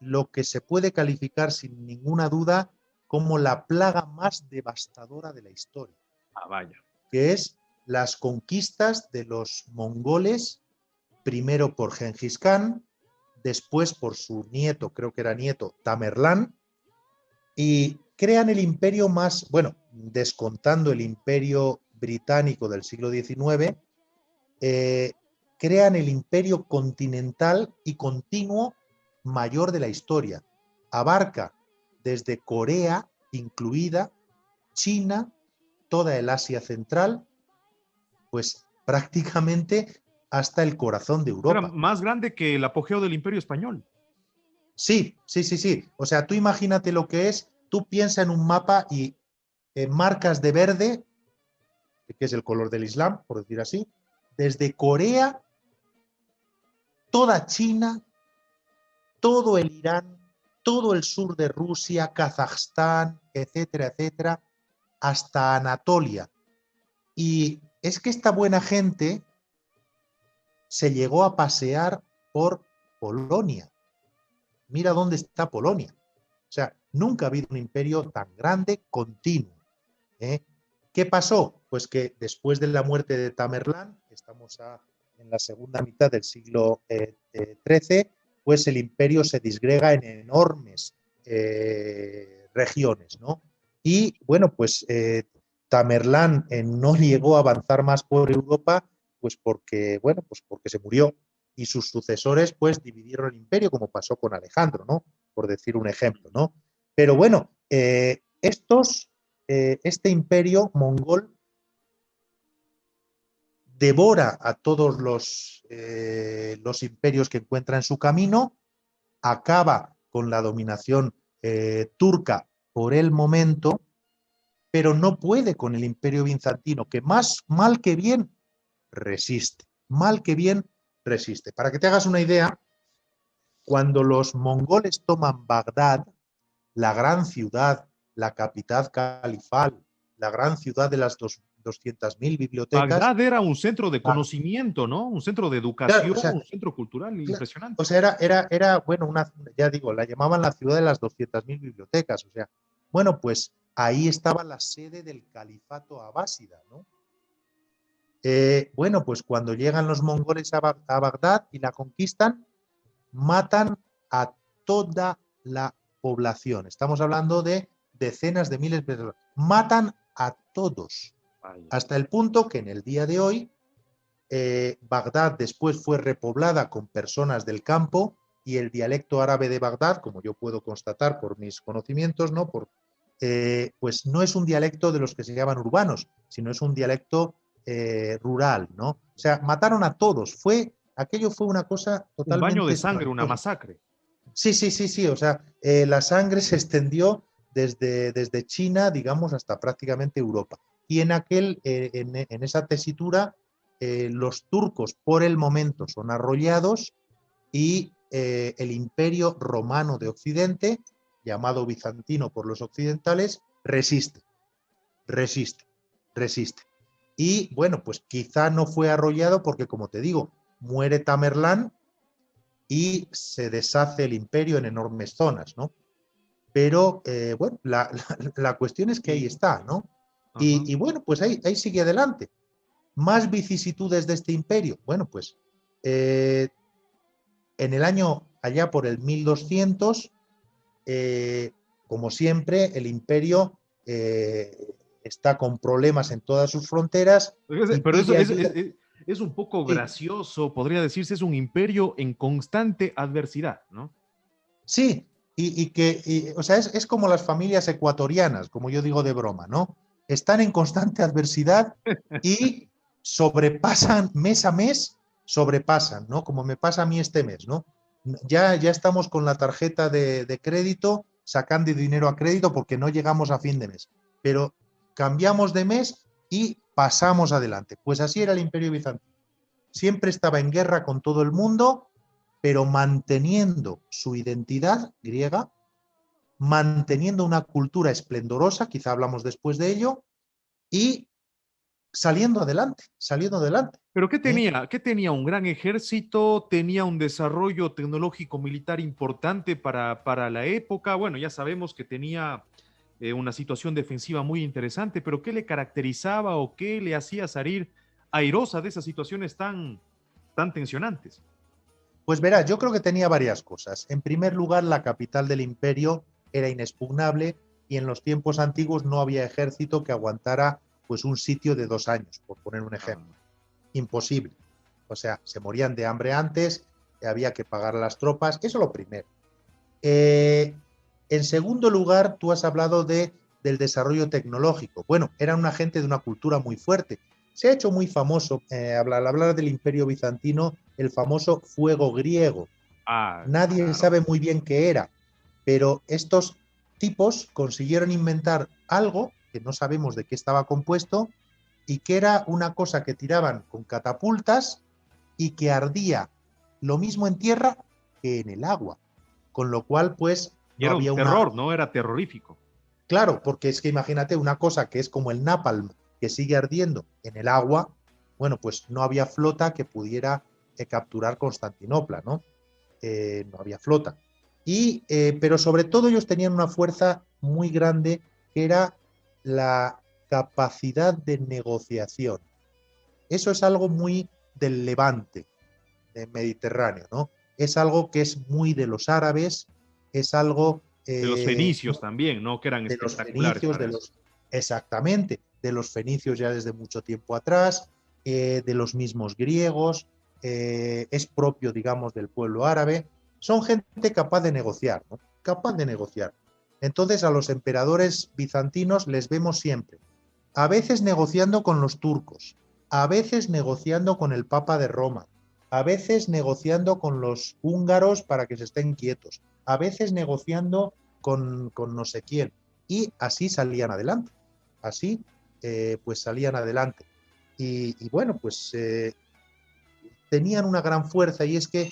Speaker 2: lo que se puede calificar sin ninguna duda como la plaga más devastadora de la historia,
Speaker 1: Ah, vaya.
Speaker 2: que es las conquistas de los mongoles, primero por Gengis Khan, después por su nieto, creo que era nieto, Tamerlán, y crean el imperio más, bueno, descontando el imperio británico del siglo XIX, crean el imperio continental y continuo mayor de la historia. Abarca desde Corea, incluida, China, toda el Asia Central, pues prácticamente hasta el corazón de
Speaker 1: Era
Speaker 2: Europa.
Speaker 1: más grande que el apogeo del Imperio Español.
Speaker 2: Sí, sí, sí, sí. O sea, tú imagínate lo que es, tú piensa en un mapa y marcas de verde, que es el color del Islam, por decir así, desde Corea, toda China, todo el Irán, todo el sur de Rusia, Kazajstán, etcétera, etcétera, hasta Anatolia. Y es que esta buena gente se llegó a pasear por Polonia. Mira dónde está Polonia. O sea, nunca ha habido un imperio tan grande, continuo. ¿Eh? ¿Qué pasó? Pues que después de la muerte de Tamerlán, estamos en la segunda mitad del siglo XIII, pues el imperio se disgrega en enormes regiones, ¿no? Y bueno, pues Tamerlán no llegó a avanzar más por Europa, pues porque, bueno, pues porque se murió y sus sucesores pues dividieron el imperio, como pasó con Alejandro, ¿no? Por decir un ejemplo, ¿no? Pero bueno, este imperio mongol devora a todos los imperios que encuentra en su camino, acaba con la dominación turca por el momento, pero no puede con el imperio bizantino, que más mal que bien resiste, mal que bien resiste. Para que te hagas una idea, cuando los mongoles toman Bagdad, la gran ciudad, la capital califal, la gran ciudad de las 200.000 bibliotecas.
Speaker 1: Bagdad era un centro de conocimiento, ¿no? Un centro de
Speaker 2: Claro,
Speaker 1: educación,
Speaker 2: o sea,
Speaker 1: un centro cultural
Speaker 2: o
Speaker 1: impresionante.
Speaker 2: sea bueno, ya digo, la llamaban la ciudad de las 200.000 bibliotecas. O sea, bueno, pues ahí estaba la sede del califato abásida, ¿no? Bueno, pues cuando llegan los mongoles a Bagdad y la conquistan, matan a toda la población. Estamos hablando de decenas de miles de personas. Matan a todos,
Speaker 1: Vaya.
Speaker 2: hasta el punto que en el día de hoy Bagdad después fue repoblada con personas del campo y el dialecto árabe de Bagdad, como yo puedo constatar por mis conocimientos, ¿no? Pues no es un dialecto de los que se llaman urbanos, sino es un dialecto rural, ¿no? O sea, mataron a todos. Aquello fue una cosa
Speaker 1: Un baño de
Speaker 2: totalmente
Speaker 1: sangre, una
Speaker 2: espantosa.
Speaker 1: masacre.
Speaker 2: Sí, sí, sí, sí. O sea, la sangre se extendió desde China, digamos, hasta prácticamente Europa. Y en esa tesitura, los turcos por el momento son arrollados y el imperio romano de Occidente, llamado bizantino por los occidentales, resiste, resiste, resiste. Y bueno, pues quizá no fue arrollado porque, como te digo, muere Tamerlán y se deshace el imperio en enormes zonas, ¿no? Pero bueno, la cuestión es que ahí
Speaker 1: Y,
Speaker 2: está, ¿no?
Speaker 1: ajá.
Speaker 2: Y bueno, pues ahí sigue adelante. Más vicisitudes de este imperio. Bueno, pues eh, en el año allá por el 1200, como siempre, el imperio está con problemas en todas sus fronteras y
Speaker 1: Pero eso
Speaker 2: pide ayuda.
Speaker 1: es un poco
Speaker 2: Sí,
Speaker 1: gracioso, podría decirse, es un imperio en constante adversidad, ¿no?
Speaker 2: sí, o sea, es como las familias ecuatorianas, como yo digo de broma, ¿no? Están en constante adversidad y sobrepasan mes a mes, sobrepasan, ¿no? Como me pasa a mí este mes, ¿no? Ya estamos con la tarjeta de crédito, sacando dinero a crédito porque no llegamos a fin de mes. Pero cambiamos de mes y pasamos adelante. Pues así era el Imperio Bizantino. Siempre estaba en guerra con todo el mundo, pero manteniendo su identidad griega, manteniendo una cultura esplendorosa, quizá hablamos después de ello, y saliendo adelante, saliendo adelante.
Speaker 1: Pero ¿qué
Speaker 2: ¿Eh?
Speaker 1: tenía? ¿Qué tenía? ¿Un gran ejército? ¿Tenía un desarrollo tecnológico militar importante para la época? Bueno, ya sabemos que tenía una situación defensiva muy interesante, pero ¿qué le caracterizaba o qué le hacía salir airosa de esas situaciones tan tensionantes?
Speaker 2: Pues verás, yo creo que tenía varias cosas. En primer lugar, la capital del imperio era inexpugnable y en los tiempos antiguos no había ejército que aguantara pues un sitio de 2 años, por poner un
Speaker 1: Ah,
Speaker 2: ejemplo. Imposible. O sea, se morían de hambre antes, había que pagar a las tropas, eso lo primero. Eh, en segundo lugar, tú has hablado del desarrollo tecnológico. Bueno, eran una gente de una cultura muy fuerte. Se ha hecho muy famoso, al hablar del Imperio Bizantino, el famoso fuego griego.
Speaker 1: Ah,
Speaker 2: Nadie
Speaker 1: claro.
Speaker 2: sabe muy bien qué era, pero estos tipos consiguieron inventar algo que no sabemos de qué estaba compuesto y que era una cosa que tiraban con catapultas y que ardía lo mismo en tierra que en el agua. Con lo cual, pues,
Speaker 1: Y
Speaker 2: no
Speaker 1: era un
Speaker 2: había una...
Speaker 1: terror, ¿no? Era terrorífico.
Speaker 2: Claro, porque es que imagínate una cosa que es como el napalm, que sigue ardiendo en el agua, bueno, pues no había flota que pudiera capturar Constantinopla, ¿no? No había flota. Pero sobre todo ellos tenían una fuerza muy grande que era la capacidad de negociación. Eso es algo muy del Levante, del Mediterráneo, ¿no? Es algo que es muy de los árabes, es algo
Speaker 1: De los fenicios también, ¿no? Que eran
Speaker 2: de los
Speaker 1: espectaculares
Speaker 2: fenicios,
Speaker 1: para eso.
Speaker 2: exactamente, de los fenicios ya desde mucho tiempo atrás, de los mismos griegos, es propio, digamos, del pueblo árabe. Son gente capaz de negociar, ¿no? Capaz de negociar. Entonces a los emperadores bizantinos les vemos siempre, a veces negociando con los turcos, a veces negociando con el Papa de Roma, a veces negociando con los húngaros para que se estén quietos, a veces negociando con no sé quién. Y así salían adelante. Así, pues salían adelante. Y bueno, pues tenían una gran fuerza y es que,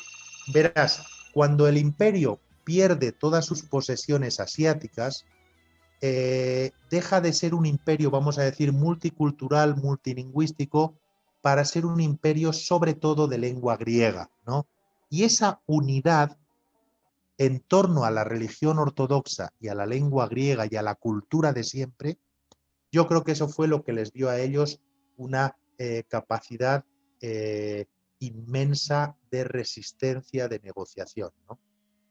Speaker 2: verás, cuando el imperio pierde todas sus posesiones asiáticas, deja de ser un imperio, vamos a decir, multicultural, multilingüístico, para ser un imperio sobre todo de lengua griega, ¿no? Y esa unidad en torno a la religión ortodoxa y a la lengua griega y a la cultura de siempre, yo creo que eso fue lo que les dio a ellos una capacidad inmensa de resistencia, de negociación, ¿no?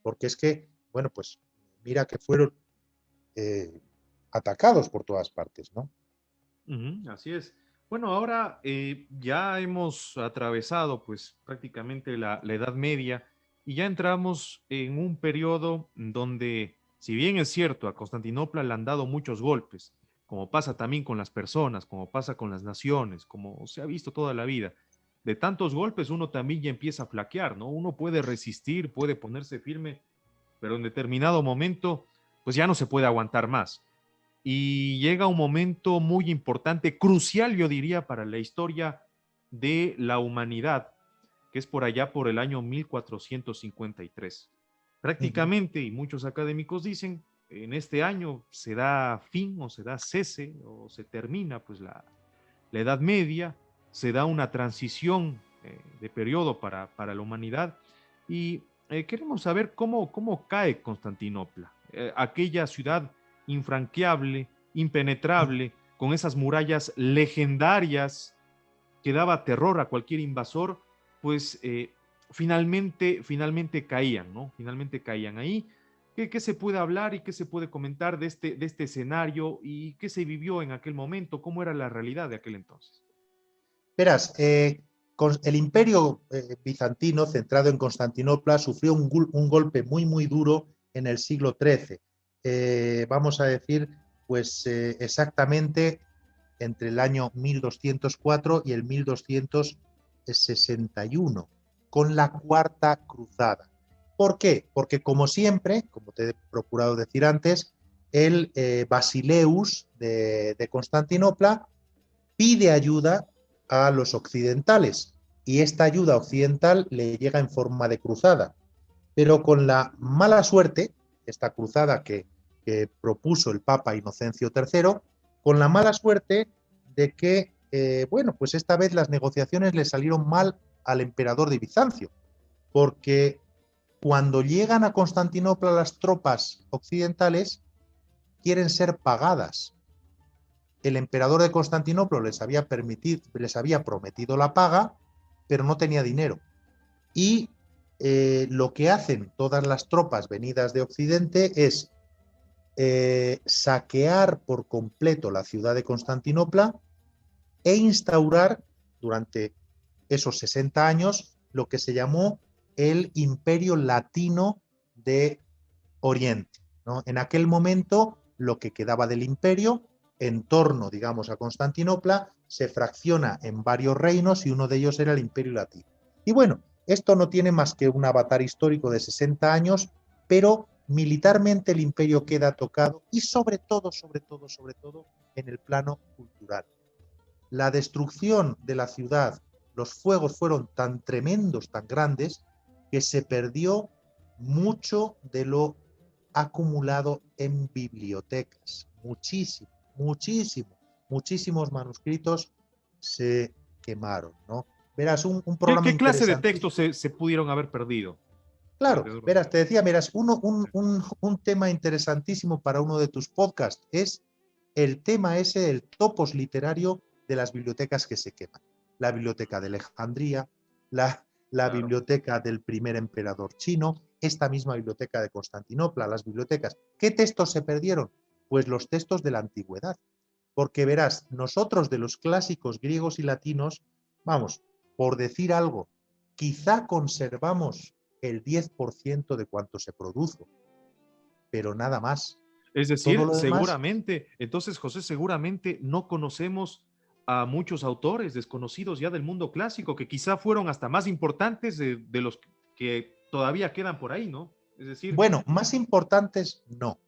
Speaker 2: Porque es que, bueno, pues mira que fueron eh, atacados por todas partes, ¿no?
Speaker 1: Ujú, así es. Bueno, ahora ya hemos atravesado pues prácticamente la Edad Media y ya entramos en un periodo donde, si bien es cierto, a Constantinopla le han dado muchos golpes, como pasa también con las personas, como pasa con las naciones, como se ha visto toda la vida, de tantos golpes uno también ya empieza a flaquear, ¿no? Uno puede resistir, puede ponerse firme, pero en determinado momento pues ya no se puede aguantar más y llega un momento muy importante, crucial, yo diría, para la historia de la humanidad, que es por allá por el año 1453.
Speaker 2: Uh -huh.
Speaker 1: Prácticamente, y muchos académicos dicen, en este año se da fin o se da cese o se termina pues la Edad Media, se da una transición de periodo para la humanidad y queremos saber cómo cae Constantinopla, aquella ciudad infranqueable, impenetrable, con esas murallas legendarias que daba terror a cualquier invasor, pues finalmente caían, ¿no? Finalmente caían ahí. ¿Qué se puede hablar y qué se puede comentar de este escenario y qué se vivió en aquel momento? ¿Cómo era la realidad de aquel entonces?
Speaker 2: Verás, el imperio bizantino, centrado en Constantinopla, sufrió un golpe muy, muy duro en el siglo XIII. Vamos a decir, pues exactamente entre el año 1204 y el 1261, con la Cuarta Cruzada. ¿Por qué? Porque como siempre, como te he procurado decir antes, el Basileus de Constantinopla pide ayuda a los occidentales y esta ayuda occidental le llega en forma de cruzada, pero con la mala suerte, esta cruzada que propuso el Papa Inocencio III, con la mala suerte de que, bueno, pues esta vez las negociaciones le salieron mal al emperador de Bizancio, porque cuando llegan a Constantinopla las tropas occidentales, quieren ser pagadas. El emperador de Constantinopla les había prometido la paga, pero no tenía dinero. Y lo que hacen todas las tropas venidas de Occidente es saquear por completo la ciudad de Constantinopla e instaurar durante esos 60 años lo que se llamó el Imperio Latino de Oriente, ¿no? En aquel momento, lo que quedaba del imperio, en torno, digamos, a Constantinopla, se fracciona en varios reinos y uno de ellos era el Imperio Latino. Y bueno, esto no tiene más que un avatar histórico de 60 años, pero militarmente el imperio queda tocado y sobre todo, en el plano cultural. La destrucción de la ciudad, los fuegos fueron tan tremendos, tan grandes, que se perdió mucho de lo acumulado en bibliotecas. Muchísimo, muchísimo, muchísimos manuscritos se quemaron, ¿no? Verás, un programa
Speaker 1: ¿Qué clase de
Speaker 2: interesante.
Speaker 1: textos se pudieron haber perdido?
Speaker 2: Claro,
Speaker 1: Alrededor de...
Speaker 2: verás, te decía, verás, un tema interesantísimo para uno de tus podcasts es el tema ese, el topos literario de las bibliotecas que se queman. La biblioteca de Alejandría, la
Speaker 1: Claro.
Speaker 2: biblioteca del primer emperador chino, esta misma biblioteca de Constantinopla, las bibliotecas. ¿Qué textos se perdieron? Pues los textos de la antigüedad. Porque verás, nosotros de los clásicos griegos y latinos, vamos, por decir algo, quizá conservamos el 10% de cuanto se produjo, pero nada más.
Speaker 1: Es
Speaker 2: Todo
Speaker 1: decir,
Speaker 2: lo demás,
Speaker 1: seguramente, entonces José, seguramente no conocemos a muchos autores desconocidos ya del mundo clásico que quizá fueron hasta más importantes de los que todavía quedan por ahí, ¿no? Es decir,
Speaker 2: bueno, más importantes no.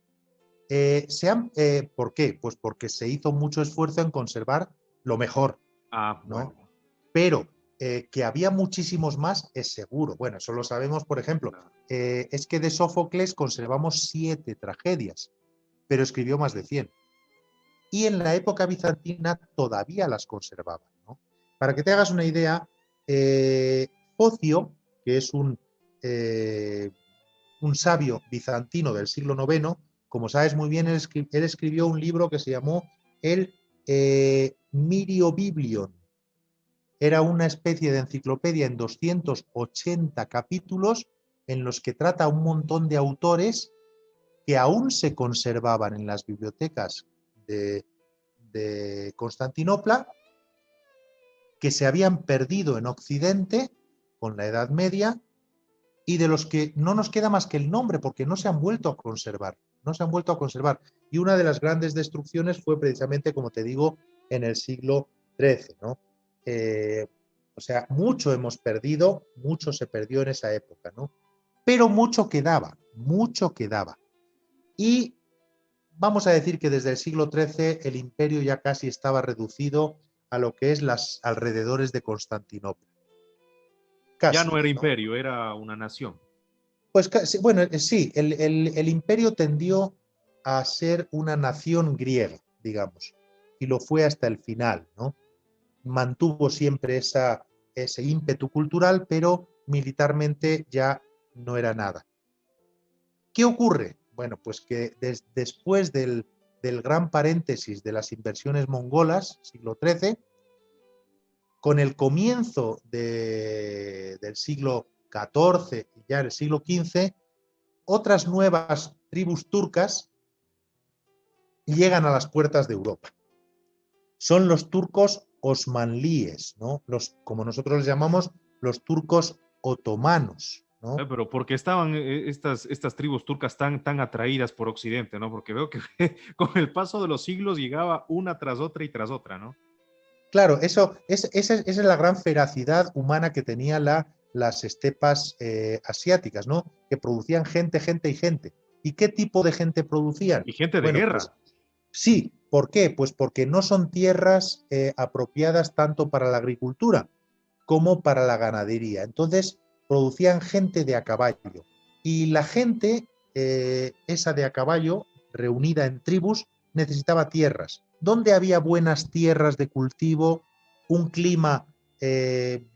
Speaker 2: ¿Por qué? Pues porque se hizo mucho esfuerzo en conservar lo mejor, ¿no?
Speaker 1: bueno,
Speaker 2: Pero que había muchísimos más es seguro. Bueno, eso lo sabemos, por ejemplo,
Speaker 1: claro.
Speaker 2: es que de Sófocles conservamos 7 tragedias, pero escribió más de 100. Y en la época bizantina todavía las conservaban, ¿no? Para que te hagas una idea, Focio, que es un sabio bizantino del siglo IX, como sabes muy bien, él escribió un libro que se llamó el Myriobiblion. Era una especie de enciclopedia en 280 capítulos en los que trata un montón de autores que aún se conservaban en las bibliotecas de Constantinopla, que se habían perdido en Occidente con la Edad Media y de los que no nos queda más que el nombre porque no se han vuelto a conservar, no se han vuelto a conservar. Y una de las grandes destrucciones fue precisamente, como te digo, en el siglo XIII, ¿no? O sea, mucho hemos perdido, mucho se perdió en esa época, ¿no? Pero mucho quedaba, mucho quedaba. Y vamos a decir que desde el siglo XIII el imperio ya casi estaba reducido a lo que es las alrededores de Constantinopla.
Speaker 1: Ya
Speaker 2: Casi,
Speaker 1: no era
Speaker 2: ¿no?
Speaker 1: imperio, era una nación.
Speaker 2: Pues bueno, sí, el imperio tendió a ser una nación griega, digamos, y lo fue hasta el final, ¿no? Mantuvo siempre ese ímpetu cultural, pero militarmente ya no era nada. ¿Qué ocurre? Bueno, pues que después del gran paréntesis de las inversiones mongolas, siglo XIII, con el comienzo del siglo XIV y ya el siglo XV, otras nuevas tribus turcas llegan a las puertas de Europa. Son los turcos osmanlíes, ¿no? Como nosotros les llamamos, los turcos otomanos, ¿no?
Speaker 1: Pero porque estaban estas tribus turcas tan atraídas por Occidente, ¿no? Porque veo que con el paso de los siglos llegaba una tras otra y tras otra, ¿no?
Speaker 2: Claro, esa es la gran feracidad humana que tenían las estepas asiáticas, ¿no? Que producían gente, gente y gente. ¿Y qué tipo de gente producían?
Speaker 1: Y gente de
Speaker 2: Bueno, pues
Speaker 1: guerra.
Speaker 2: sí. ¿Por qué? Pues porque no son tierras apropiadas tanto para la agricultura como para la ganadería. Entonces, producían gente de a caballo. Y la gente, esa de a caballo, reunida en tribus, necesitaba tierras. ¿Dónde había buenas tierras de cultivo, un clima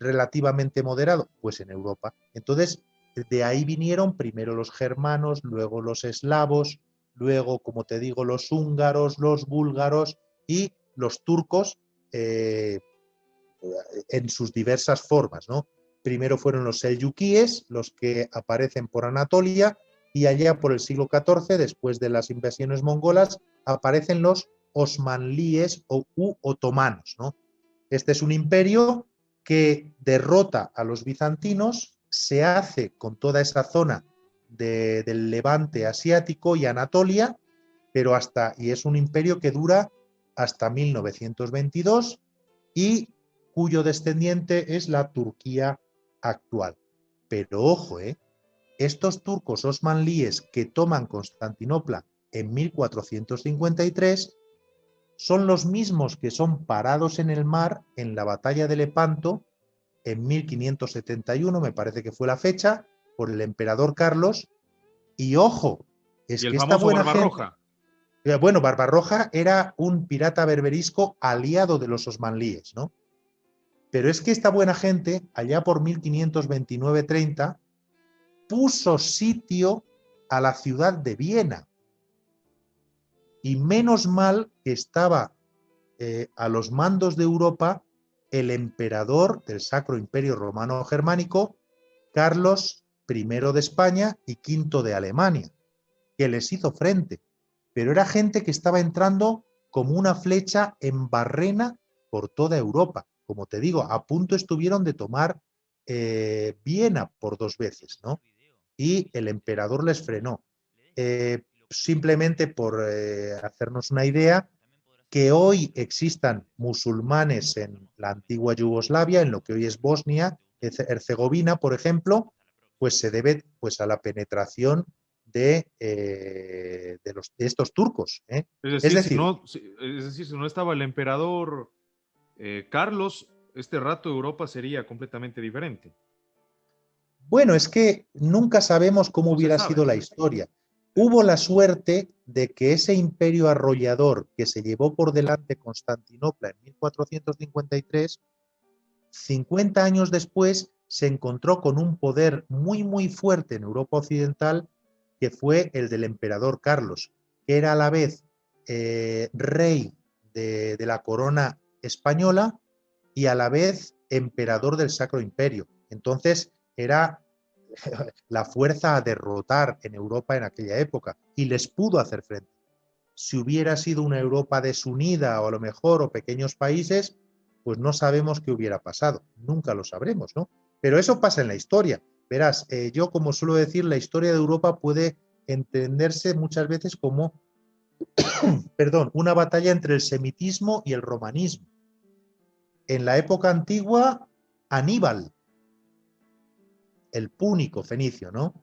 Speaker 2: relativamente moderado? Pues en Europa. Entonces, de ahí vinieron primero los germanos, luego los eslavos, luego, como te digo, los húngaros, los búlgaros y los turcos en sus diversas formas, ¿no? Primero fueron los selyukíes, los que aparecen por Anatolia, y allá por el siglo XIV, después de las invasiones mongolas, aparecen los osmanlíes o otomanos, ¿no? Este es un imperio que derrota a los bizantinos, se hace con toda esa zona del Levante asiático y Anatolia, y es un imperio que dura hasta 1922 y cuyo descendiente es la Turquía actual. Pero ojo, estos turcos osmanlíes que toman Constantinopla en 1453 son los mismos que son parados en el mar en la batalla de Lepanto en 1571, me parece que fue la fecha, por el emperador Carlos. Y ojo, es
Speaker 1: Y el
Speaker 2: que esta
Speaker 1: famoso
Speaker 2: buena gente...
Speaker 1: Barbarroja.
Speaker 2: Bueno, Barbarroja era un pirata berberisco aliado de los osmanlíes, ¿no? Pero es que esta buena gente, allá por 1529-30, puso sitio a la ciudad de Viena. Y menos mal que estaba a los mandos de Europa el emperador del Sacro Imperio Romano Germánico, Carlos I de España y V de Alemania, que les hizo frente. Pero era gente que estaba entrando como una flecha en barrena por toda Europa. Como te digo, a punto estuvieron de tomar Viena por 2 veces, ¿no? Y el emperador les frenó. Simplemente por hacernos una idea, que hoy existan musulmanes en la antigua Yugoslavia, en lo que hoy es Bosnia, Herzegovina, por ejemplo, pues se debe pues, a la penetración de estos turcos. Es decir,
Speaker 1: Es decir, si no estaba el emperador Carlos, este rato Europa sería completamente diferente.
Speaker 2: bueno, es que nunca sabemos cómo
Speaker 1: No se
Speaker 2: hubiera
Speaker 1: sabe.
Speaker 2: sido la historia. Hubo la suerte de que ese imperio arrollador que se llevó por delante Constantinopla en 1453, 50 años después se encontró con un poder muy, muy fuerte en Europa Occidental, que fue el del emperador Carlos, que era a la vez rey de la corona española y a la vez emperador del Sacro Imperio. Entonces era la fuerza a derrotar en Europa en aquella época y les pudo hacer frente. Si hubiera sido una Europa desunida o a lo mejor o pequeños países, pues no sabemos qué hubiera pasado. Nunca lo sabremos, ¿no? Pero eso pasa en la historia. Verás, yo como suelo decir, la historia de Europa puede entenderse muchas veces como, perdón, una batalla entre el semitismo y el romanismo. En la época antigua, Aníbal, el púnico fenicio, ¿no?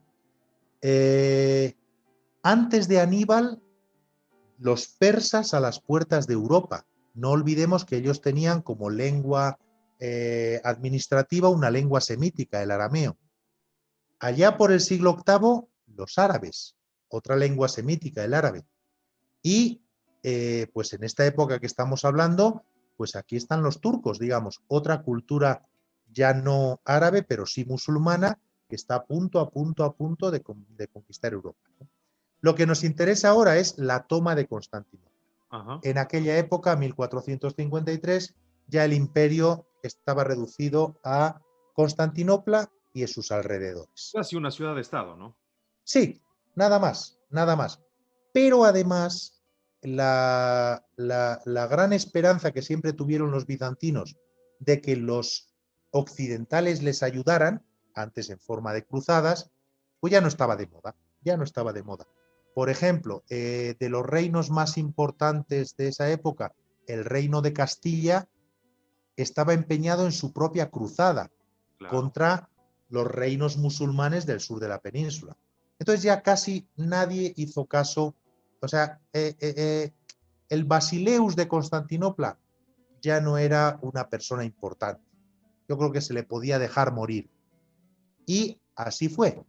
Speaker 2: Antes de Aníbal, los persas a las puertas de Europa. No olvidemos que ellos tenían como lengua administrativa una lengua semítica, el arameo. Allá por el siglo VIII, los árabes, otra lengua semítica, el árabe. Y pues en esta época que estamos hablando, pues aquí están los turcos, digamos, otra cultura ya no árabe, pero sí musulmana, que está a punto de conquistar Europa. Lo que nos interesa ahora es la toma de Constantinopla.
Speaker 1: Ajá.
Speaker 2: En aquella época, 1453, ya el imperio estaba reducido a Constantinopla y a sus alrededores.
Speaker 1: Casi una ciudad de estado, ¿no?
Speaker 2: Sí, nada más, nada más. Pero además, la gran esperanza que siempre tuvieron los bizantinos de que los occidentales les ayudaran, antes en forma de cruzadas, pues ya no estaba de moda, ya no estaba de moda. Por ejemplo, de los reinos más importantes de esa época, el reino de Castilla estaba empeñado en su propia cruzada
Speaker 1: Claro.
Speaker 2: contra los reinos musulmanes del sur de la península. Entonces ya casi nadie hizo caso, o sea, el Basileus de Constantinopla ya no era una persona importante. Yo creo que se le podía dejar morir. Y así fue.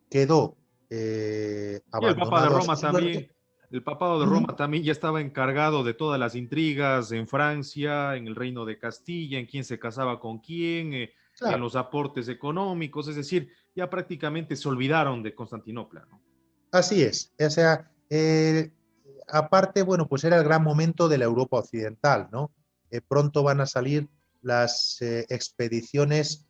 Speaker 2: Quedó
Speaker 1: Y el Papa de
Speaker 2: abandonado a su
Speaker 1: Roma
Speaker 2: suerte.
Speaker 1: también. El Papado de Roma también ya estaba encargado de todas las intrigas en Francia, en el Reino de Castilla, en quién se casaba con quién, en
Speaker 2: Claro,
Speaker 1: los aportes económicos, es decir, ya prácticamente se olvidaron de Constantinopla, ¿no?
Speaker 2: así es. O sea, aparte, bueno, pues era el gran momento de la Europa occidental, ¿no? Pronto van a salir las expediciones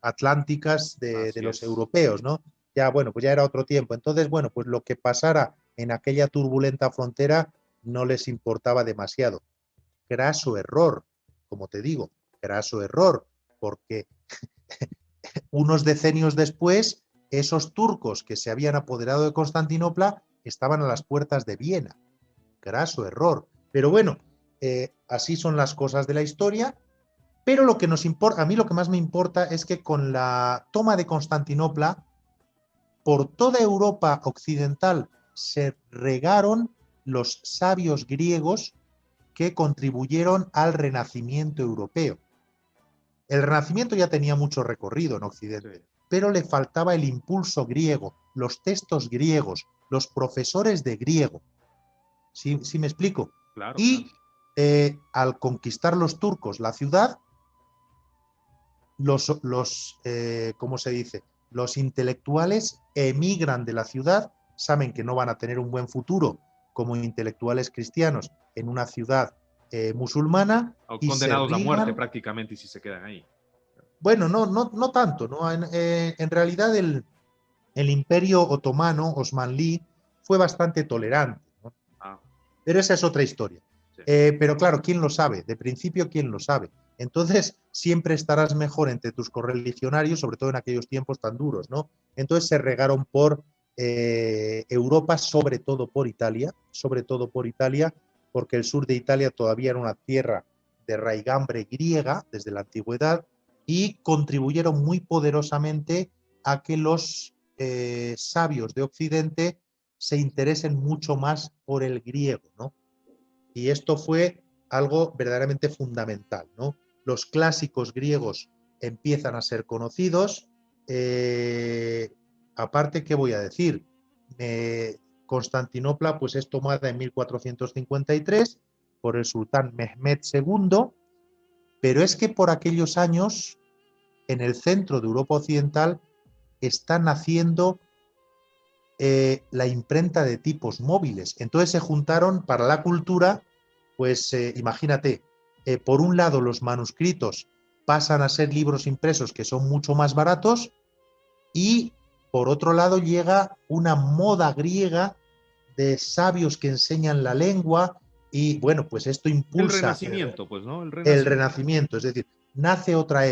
Speaker 2: atlánticas de
Speaker 1: Así
Speaker 2: los
Speaker 1: es.
Speaker 2: europeos, ¿no? Ya, bueno, pues ya era otro tiempo. Entonces, bueno, pues lo que pasara en aquella turbulenta frontera no les importaba demasiado. Craso error, como te digo, craso error, porque unos decenios después Esos turcos que se habían apoderado de Constantinopla estaban a las puertas de Viena. Graso error. Pero bueno, así son las cosas de la historia. Pero lo que nos importa, a mí lo que más me importa es que con la toma de Constantinopla, por toda Europa occidental se regaron los sabios griegos que contribuyeron al Renacimiento europeo. El Renacimiento ya tenía mucho recorrido en Occidente,
Speaker 1: Sí,
Speaker 2: pero le faltaba el impulso griego, los textos griegos, los profesores de griego. ¿Sí me explico?
Speaker 1: claro, claro.
Speaker 2: Y al conquistar los turcos la ciudad, ¿cómo se dice? Los intelectuales emigran de la ciudad, saben que no van a tener un buen futuro como intelectuales cristianos en una ciudad musulmana
Speaker 1: O
Speaker 2: y se
Speaker 1: condenados a muerte
Speaker 2: rigan.
Speaker 1: prácticamente si se quedan ahí.
Speaker 2: Bueno, no tanto, ¿no? En realidad el Imperio Otomano, Osmanlí, fue bastante tolerante, ¿no?
Speaker 1: Ah,
Speaker 2: Pero esa es otra historia.
Speaker 1: sí.
Speaker 2: Pero claro, ¿quién lo sabe? De principio, ¿quién lo sabe? Entonces, siempre estarás mejor entre tus correligionarios, sobre todo en aquellos tiempos tan duros, ¿no? Entonces se regaron por Europa, sobre todo por Italia, porque el sur de Italia todavía era una tierra de raigambre griega desde la antigüedad y contribuyeron muy poderosamente a que los sabios de Occidente se interesen mucho más por el griego, ¿no? Y esto fue algo verdaderamente fundamental, ¿no? Los clásicos griegos empiezan a ser conocidos. Aparte, ¿qué voy a decir? Constantinopla pues, es tomada en 1453 por el sultán Mehmed II, pero es que por aquellos años, en el centro de Europa Occidental, está naciendo la imprenta de tipos móviles. Entonces se juntaron para la cultura, pues imagínate, por un lado los manuscritos pasan a ser libros impresos que son mucho más baratos y por otro lado llega una moda griega de sabios que enseñan la lengua y bueno, pues esto
Speaker 1: El
Speaker 2: impulsa
Speaker 1: Renacimiento, pues, ¿no? El
Speaker 2: el
Speaker 1: Renacimiento.
Speaker 2: Renacimiento, es decir, nace otra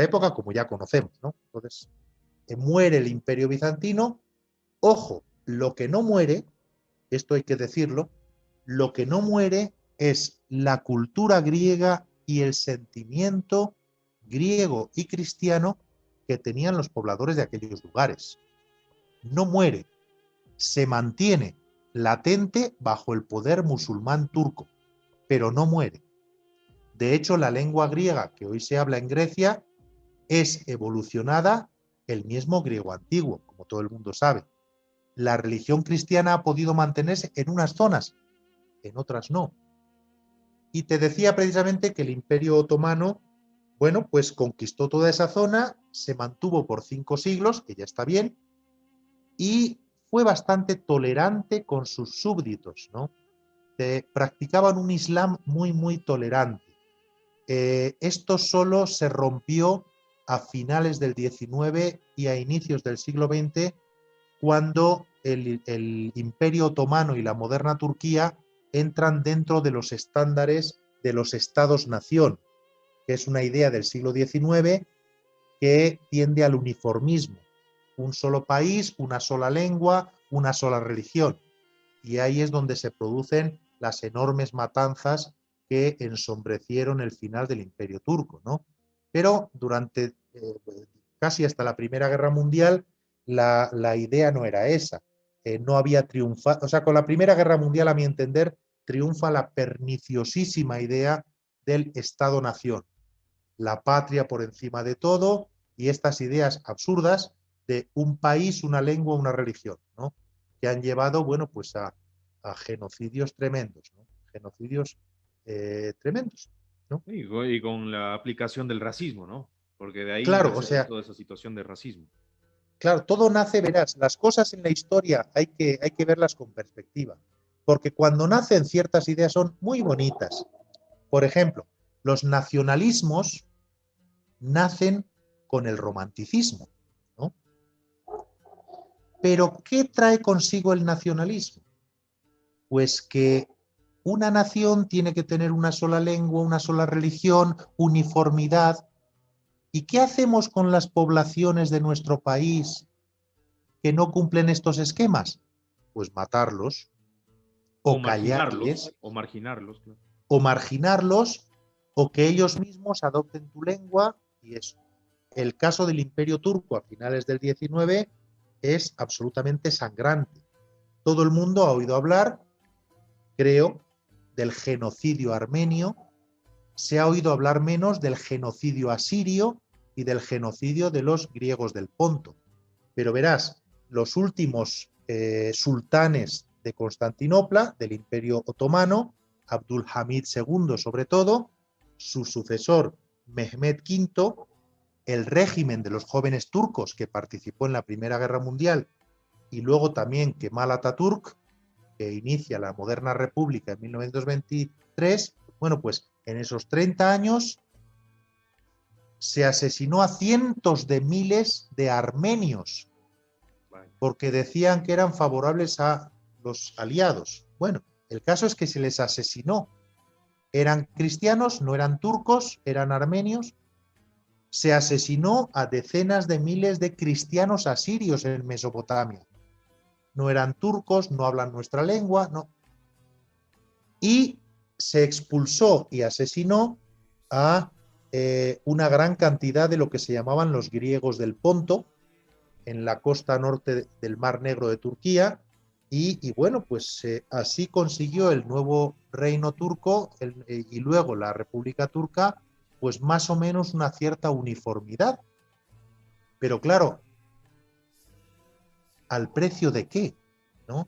Speaker 2: época como ya conocemos, ¿no? Entonces, muere el Imperio Bizantino. Ojo, lo que no muere, esto hay que decirlo, lo que no muere es la cultura griega y el sentimiento griego y cristiano que tenían los pobladores de aquellos lugares. No muere, se mantiene latente bajo el poder musulmán turco, pero no muere. De hecho, la lengua griega que hoy se habla en Grecia es evolucionada el mismo griego antiguo, como todo el mundo sabe. La religión cristiana ha podido mantenerse en unas zonas, en otras no. Y te decía precisamente que el Imperio Otomano, bueno, pues conquistó toda esa zona, se mantuvo por 5 siglos, que ya está bien, y fue bastante tolerante con sus súbditos, ¿no? Practicaban un Islam muy tolerante. Esto solo se rompió a finales del XIX y a inicios del siglo XX, cuando el Imperio Otomano y la moderna Turquía entran dentro de los estándares de los estados-nación, que es una idea del siglo XIX que tiende al uniformismo. Un solo país, una sola lengua, una sola religión. Y ahí es donde se producen las enormes matanzas que ensombrecieron el final del Imperio Turco, ¿no? Pero durante casi hasta la Primera Guerra Mundial la idea no era esa. No había triunfado, o sea, con la Primera Guerra Mundial, a mi entender, triunfa la perniciosísima idea del Estado-nación, la patria por encima de todo y estas ideas absurdas de un país, una lengua, una religión, ¿no? Que han llevado, bueno, pues a genocidios tremendos, ¿no? Genocidios tremendos, ¿no?
Speaker 1: Y con la aplicación del racismo, ¿no? Porque de ahí
Speaker 2: Claro, o
Speaker 1: nace
Speaker 2: sea,
Speaker 1: toda esa situación de racismo.
Speaker 2: claro, todo nace, verás, las cosas en la historia hay que verlas con perspectiva, porque cuando nacen ciertas ideas son muy bonitas. Por ejemplo, los nacionalismos nacen con el romanticismo, ¿no? Pero ¿qué trae consigo el nacionalismo? Pues que una nación tiene que tener una sola lengua, una sola religión, uniformidad. ¿Y qué hacemos con las poblaciones de nuestro país que no cumplen estos esquemas? Pues matarlos, o callarles,
Speaker 1: o marginarlos, claro.
Speaker 2: o marginarlos, o que ellos mismos adopten tu lengua y eso. El caso del Imperio Turco a finales del 19 es absolutamente sangrante. Todo el mundo ha oído hablar, creo, del genocidio armenio, se ha oído hablar menos del genocidio asirio y del genocidio de los griegos del Ponto. Pero verás, los últimos sultanes de Constantinopla, del Imperio Otomano, Abdulhamid II sobre todo, su sucesor Mehmed V, el régimen de los jóvenes turcos que participó en la Primera Guerra Mundial y luego también Kemal Atatürk, que inicia la moderna república en 1923, bueno, pues en esos 30 años se asesinó a cientos de miles de armenios porque decían que eran favorables a los aliados. Bueno, el caso es que se les asesinó. Eran cristianos, no eran turcos, eran armenios. Se asesinó a decenas de miles de cristianos asirios en Mesopotamia. No eran turcos, no hablan nuestra lengua, no. Y se expulsó y asesinó a una gran cantidad de lo que se llamaban los griegos del Ponto, en la costa norte del Mar Negro de Turquía, y bueno, pues así consiguió el nuevo reino turco y luego la República Turca, pues más o menos una cierta uniformidad. Pero claro, ¿al precio de qué? ¿No?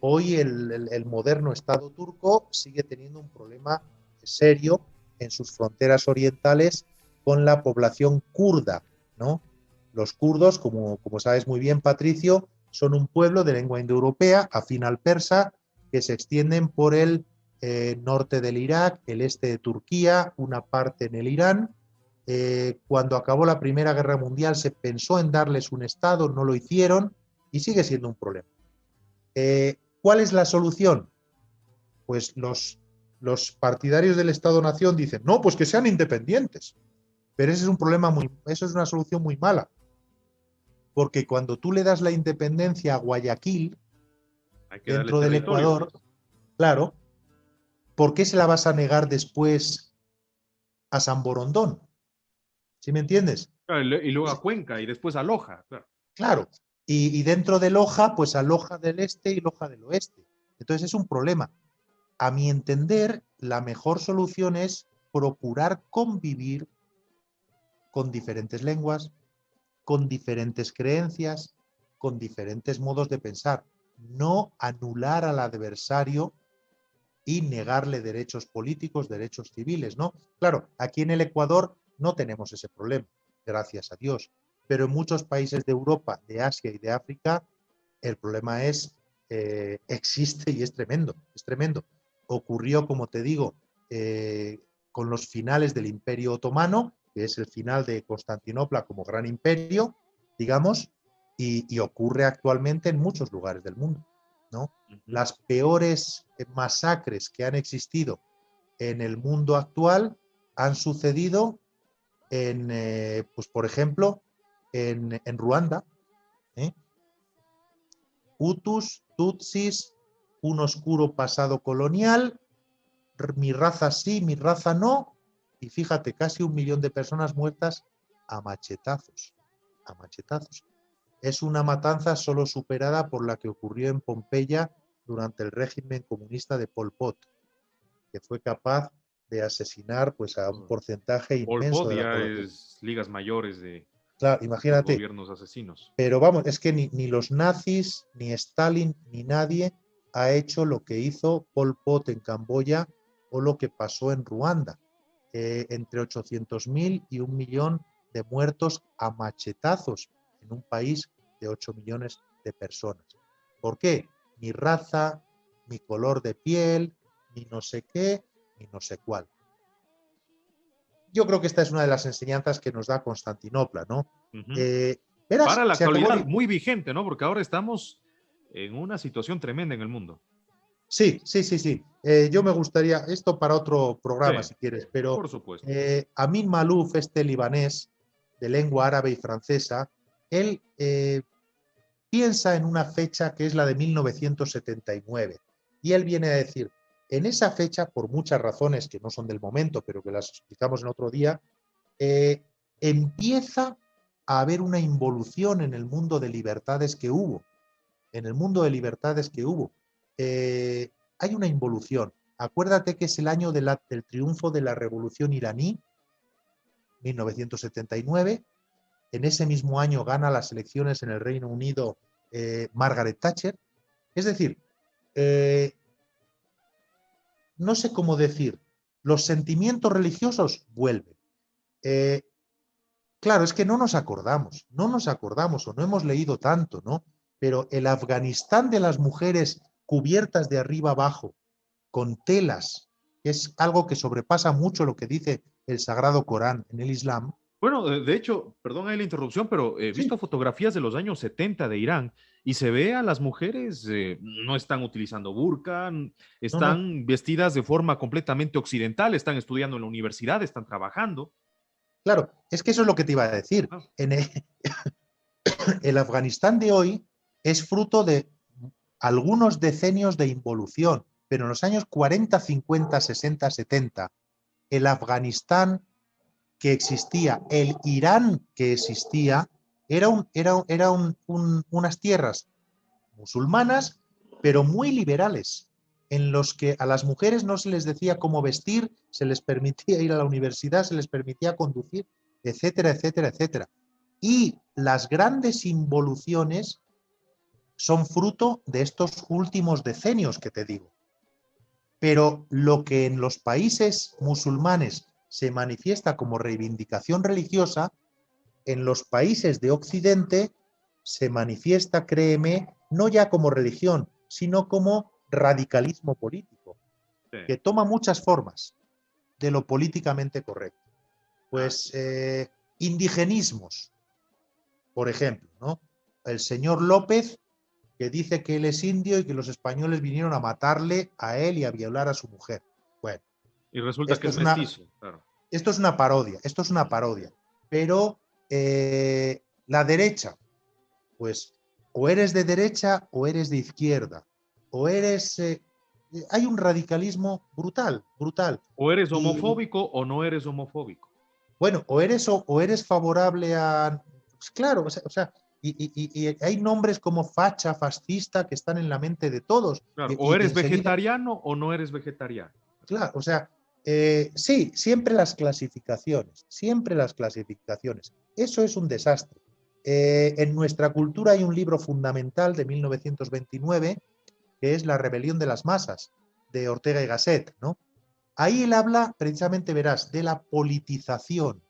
Speaker 2: Hoy el moderno Estado turco sigue teniendo un problema serio en sus fronteras orientales con la población kurda, ¿no? Los kurdos, como sabes muy bien, Patricio, son un pueblo de lengua indoeuropea, afín al persa, que se extienden por el norte del Irak, el este de Turquía, una parte en el Irán. Cuando acabó la Primera Guerra Mundial se pensó en darles un Estado, no lo hicieron y sigue siendo un problema. ¿Cuál es la solución? Pues los partidarios del Estado-Nación dicen, no, pues que sean independientes. Pero ese es un problema eso es una solución muy mala. Porque cuando tú le das la independencia a Guayaquil, dentro del Ecuador, claro, ¿por qué se la vas a negar después a San Borondón? ¿Sí me entiendes?
Speaker 1: Y luego a Cuenca y después a Loja.
Speaker 2: Claro. Y dentro de Loja, pues a Loja del Este y Loja del Oeste. Entonces es un problema. A mi entender, la mejor solución es procurar convivir con diferentes lenguas, con diferentes creencias, con diferentes modos de pensar. No anular al adversario y negarle derechos políticos, derechos civiles, ¿no? Claro, aquí en el Ecuador no tenemos ese problema, gracias a Dios. Pero en muchos países de Europa, de Asia y de África, el problema existe y es tremendo, es tremendo. Ocurrió, como te digo, con los finales del Imperio Otomano, que es el final de Constantinopla como gran imperio, digamos, y ocurre actualmente en muchos lugares del mundo, ¿no? Las peores masacres que han existido en el mundo actual han sucedido pues por ejemplo, en Ruanda, ¿eh? Hutus, Tutsis, un oscuro pasado colonial, mi raza sí, mi raza no, y fíjate, casi 1 millón de personas muertas a machetazos, a machetazos. Es una matanza solo superada por la que ocurrió en Pompeya durante el régimen comunista de Pol Pot, que fue capaz de asesinar pues a un porcentaje inmenso de la población.
Speaker 1: Es ligas mayores de
Speaker 2: claro, imagínate,
Speaker 1: gobiernos asesinos.
Speaker 2: Pero vamos, es que ni los nazis, ni Stalin, ni nadie ha hecho lo que hizo Pol Pot en Camboya o lo que pasó en Ruanda. Entre 800.000 y 1 millón de muertos a machetazos en un país de 8 millones de personas. ¿Por qué? Ni raza, ni color de piel, ni no sé qué, ni no sé cuál. Yo creo que esta es una de las enseñanzas que nos da Constantinopla, ¿no?
Speaker 1: Verás, para la actualidad, muy vigente, ¿no? Porque ahora estamos en una situación tremenda en el mundo.
Speaker 2: Sí. Yo me gustaría, esto para otro programa, si quieres, pero
Speaker 1: por supuesto.
Speaker 2: Amin Malouf, este libanés, de lengua árabe y francesa, él piensa en una fecha que es la de 1979. Y él viene a decir, en esa fecha, por muchas razones que no son del momento, pero que las explicamos en otro día, empieza a haber una involución en el mundo de libertades que hubo. En el mundo de libertades que hubo. Hay una involución. Acuérdate que es el año del triunfo de la revolución iraní, 1979. En ese mismo año gana las elecciones en el Reino Unido Margaret Thatcher. Es decir, no sé cómo decir, los sentimientos religiosos vuelven. Claro, es que no nos acordamos o no hemos leído tanto, ¿no? Pero el Afganistán de las mujeres cubiertas de arriba abajo, con telas, que es algo que sobrepasa mucho lo que dice el Sagrado Corán en el Islam.
Speaker 1: Bueno, de hecho, perdón ahí la interrupción, pero he visto fotografías de los años 70 de Irán y se ve a las mujeres, no están utilizando burka,
Speaker 2: No.
Speaker 1: están vestidas de forma completamente occidental, están estudiando en la universidad, están trabajando.
Speaker 2: Claro, es que eso es lo que te iba a decir.
Speaker 1: Ah,
Speaker 2: En el Afganistán de hoy es fruto de algunos decenios de involución, pero en los años 40, 50, 60, 70, el Afganistán que existía, el Irán que existía, era unas tierras musulmanas, pero muy liberales, en los que a las mujeres no se les decía cómo vestir, se les permitía ir a la universidad, se les permitía conducir, etcétera, etcétera, etcétera. Y las grandes involuciones son fruto de estos últimos decenios que te digo. Pero lo que en los países musulmanes se manifiesta como reivindicación religiosa, en los países de Occidente se manifiesta, créeme, no ya como religión, sino como radicalismo político,
Speaker 1: sí.
Speaker 2: que toma muchas formas de lo políticamente correcto. Pues
Speaker 1: Sí.
Speaker 2: indigenismos, por ejemplo, ¿no? El señor López, que dice que él es indio y que los españoles vinieron a matarle a él y a violar a su mujer. Bueno,
Speaker 1: Y resulta que
Speaker 2: esto
Speaker 1: es
Speaker 2: es una,
Speaker 1: mestizo, claro.
Speaker 2: esto es una parodia, pero la derecha, pues o eres de derecha o eres de izquierda, o eres... hay un radicalismo brutal, brutal.
Speaker 1: O eres
Speaker 2: Y
Speaker 1: homofóbico o no eres homofóbico.
Speaker 2: bueno, o eres favorable a... Pues claro, y hay nombres como facha, fascista, que están en la mente de todos.
Speaker 1: Claro, o
Speaker 2: Y
Speaker 1: eres
Speaker 2: enseguida,
Speaker 1: vegetariano o no eres vegetariano.
Speaker 2: claro, sí, siempre las clasificaciones, siempre las clasificaciones. Eso es un desastre. En nuestra cultura hay un libro fundamental de 1929 que es La rebelión de las masas, de Ortega y Gasset, ¿no? Ahí él habla, precisamente verás, de la politización.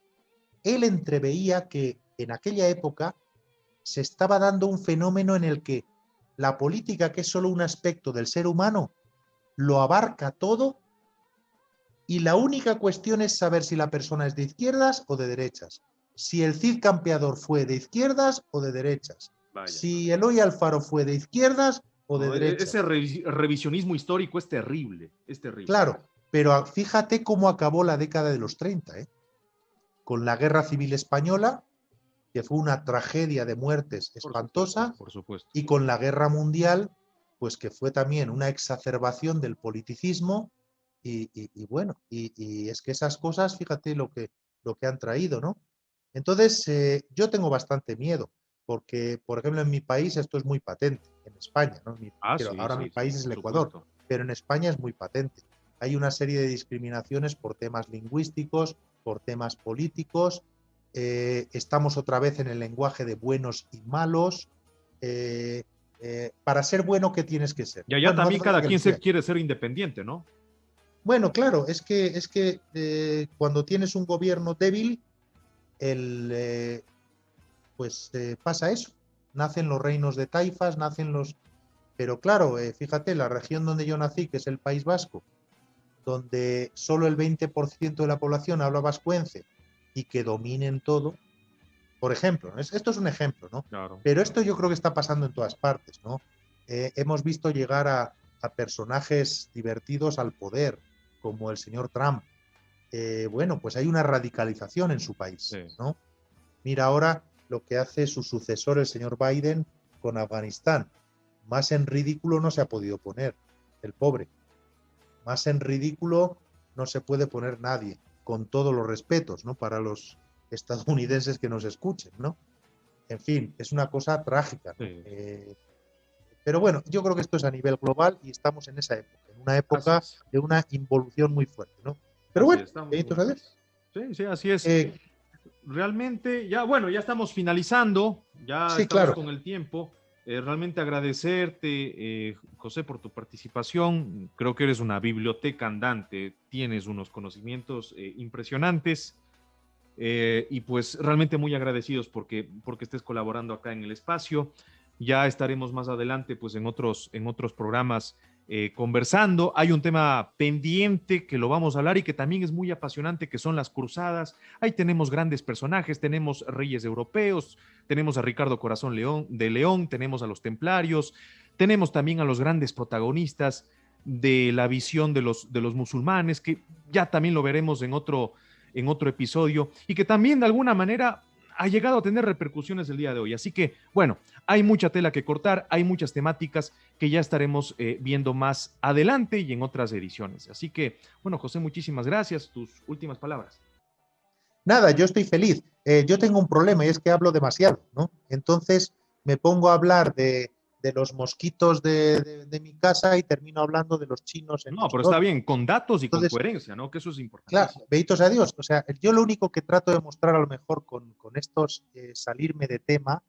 Speaker 2: Él entreveía que en aquella época se estaba dando un fenómeno en el que la política, que es solo un aspecto del ser humano, lo abarca todo y la única cuestión es saber si la persona es de izquierdas o de derechas, si el Cid Campeador fue de izquierdas o de derechas,
Speaker 1: Vaya.
Speaker 2: si Eloy Alfaro fue de izquierdas o de
Speaker 1: No, ese
Speaker 2: derechas.
Speaker 1: revisionismo histórico es terrible, es terrible.
Speaker 2: Claro, pero fíjate cómo acabó la década de los 30, ¿eh? Con la Guerra Civil Española, que fue una tragedia de muertes
Speaker 1: Por supuesto,
Speaker 2: espantosa,
Speaker 1: por supuesto.
Speaker 2: y con la Guerra Mundial, pues que fue también una exacerbación del politicismo, y es que esas cosas, fíjate lo que han traído, ¿no? Entonces, yo tengo bastante miedo, porque, por ejemplo, en mi país esto es muy patente, en España, ¿no?
Speaker 1: Sí,
Speaker 2: Ahora mi
Speaker 1: sí, sí,
Speaker 2: país es el
Speaker 1: por
Speaker 2: Ecuador,
Speaker 1: supuesto.
Speaker 2: pero en España es muy patente. Hay una serie de discriminaciones por temas lingüísticos, por temas políticos. Estamos otra vez en el lenguaje de buenos y malos. Para ser bueno, ¿qué tienes que ser?
Speaker 1: Y allá
Speaker 2: Bueno, no hace
Speaker 1: también
Speaker 2: falta
Speaker 1: cada
Speaker 2: que lo
Speaker 1: quien se
Speaker 2: seas.
Speaker 1: quiere ser independiente, ¿no?
Speaker 2: Bueno, claro, es que cuando tienes un gobierno débil, pasa eso. Nacen los reinos de taifas, nacen los... Pero claro, fíjate, la región donde yo nací, que es el País Vasco, donde solo el 20% de la población habla vascuence y que dominen todo, por ejemplo, esto es un ejemplo, ¿no?
Speaker 1: Claro,
Speaker 2: Pero
Speaker 1: claro.
Speaker 2: esto yo creo que está pasando en todas partes, ¿no? Hemos visto llegar a personajes divertidos al poder, como el señor Trump. Bueno, pues hay una radicalización en su país,
Speaker 1: Sí.
Speaker 2: ¿no? Mira ahora lo que hace su sucesor, el señor Biden, con Afganistán. Más en ridículo no se ha podido poner, el pobre. Más en ridículo no se puede poner nadie, con todos los respetos, ¿no? Para los estadounidenses que nos escuchen, ¿no? En fin, es una cosa trágica, ¿no?
Speaker 1: Sí,
Speaker 2: Pero bueno, yo creo que esto es a nivel global y estamos en esa época, en una
Speaker 1: así
Speaker 2: época
Speaker 1: es.
Speaker 2: de una involución muy fuerte, ¿no? Pero
Speaker 1: Así
Speaker 2: bueno,
Speaker 1: es, estamos en
Speaker 2: deditos
Speaker 1: una
Speaker 2: a Dios.
Speaker 1: crisis. Sí, sí, así es.
Speaker 2: Eh,
Speaker 1: Realmente, ya, bueno, ya estamos finalizando, ya
Speaker 2: sí,
Speaker 1: estamos
Speaker 2: claro.
Speaker 1: con el tiempo. Realmente agradecerte, José, por tu participación. Creo que eres una biblioteca andante, tienes unos conocimientos impresionantes y pues realmente muy agradecidos porque estés colaborando acá en el espacio. Ya estaremos más adelante pues en otros programas conversando. Hay un tema pendiente que lo vamos a hablar y que también es muy apasionante, que son las cruzadas. Ahí tenemos grandes personajes, tenemos reyes europeos, tenemos a Ricardo Corazón León, de León, tenemos a los templarios, tenemos también a los grandes protagonistas de la visión de los musulmanes, que ya también lo veremos en otro episodio y que también de alguna manera ha llegado a tener repercusiones el día de hoy. Así que, bueno, hay mucha tela que cortar, hay muchas temáticas que ya estaremos viendo más adelante y en otras ediciones. Así que, bueno, José, muchísimas gracias. Tus últimas palabras.
Speaker 2: Nada, yo estoy feliz. Yo tengo un problema y es que hablo demasiado, ¿no? Entonces me pongo a hablar de los mosquitos de mi casa y termino hablando de los chinos en no
Speaker 1: No,
Speaker 2: sé
Speaker 1: pero está
Speaker 2: dónde.
Speaker 1: bien, con datos y con
Speaker 2: Entonces,
Speaker 1: coherencia, ¿no? Que eso es
Speaker 2: claro,
Speaker 1: importantísimo.
Speaker 2: benditos a Dios. O sea, yo lo único que trato de mostrar a lo mejor con estos salirme de tema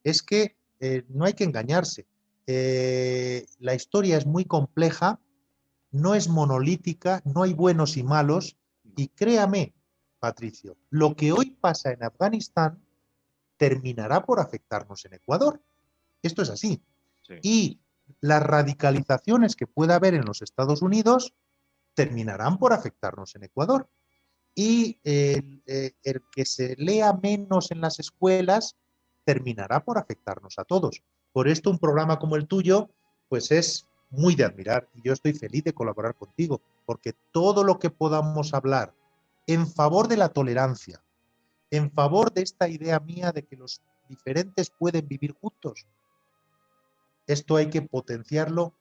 Speaker 2: es que no hay que engañarse. La historia es muy compleja, no es monolítica, no hay buenos y malos. Y créame, Patricio, lo que hoy pasa en Afganistán terminará por afectarnos en Ecuador. Esto es así.
Speaker 1: Sí.
Speaker 2: Y las radicalizaciones que pueda haber en los Estados Unidos terminarán por afectarnos en Ecuador. Y el que se lea menos en las escuelas terminará por afectarnos a todos. Por esto un programa como el tuyo, pues es muy de admirar y yo estoy feliz de colaborar contigo, porque todo lo que podamos hablar en favor de la tolerancia, en favor de esta idea mía de que los diferentes pueden vivir juntos, esto hay que potenciarlo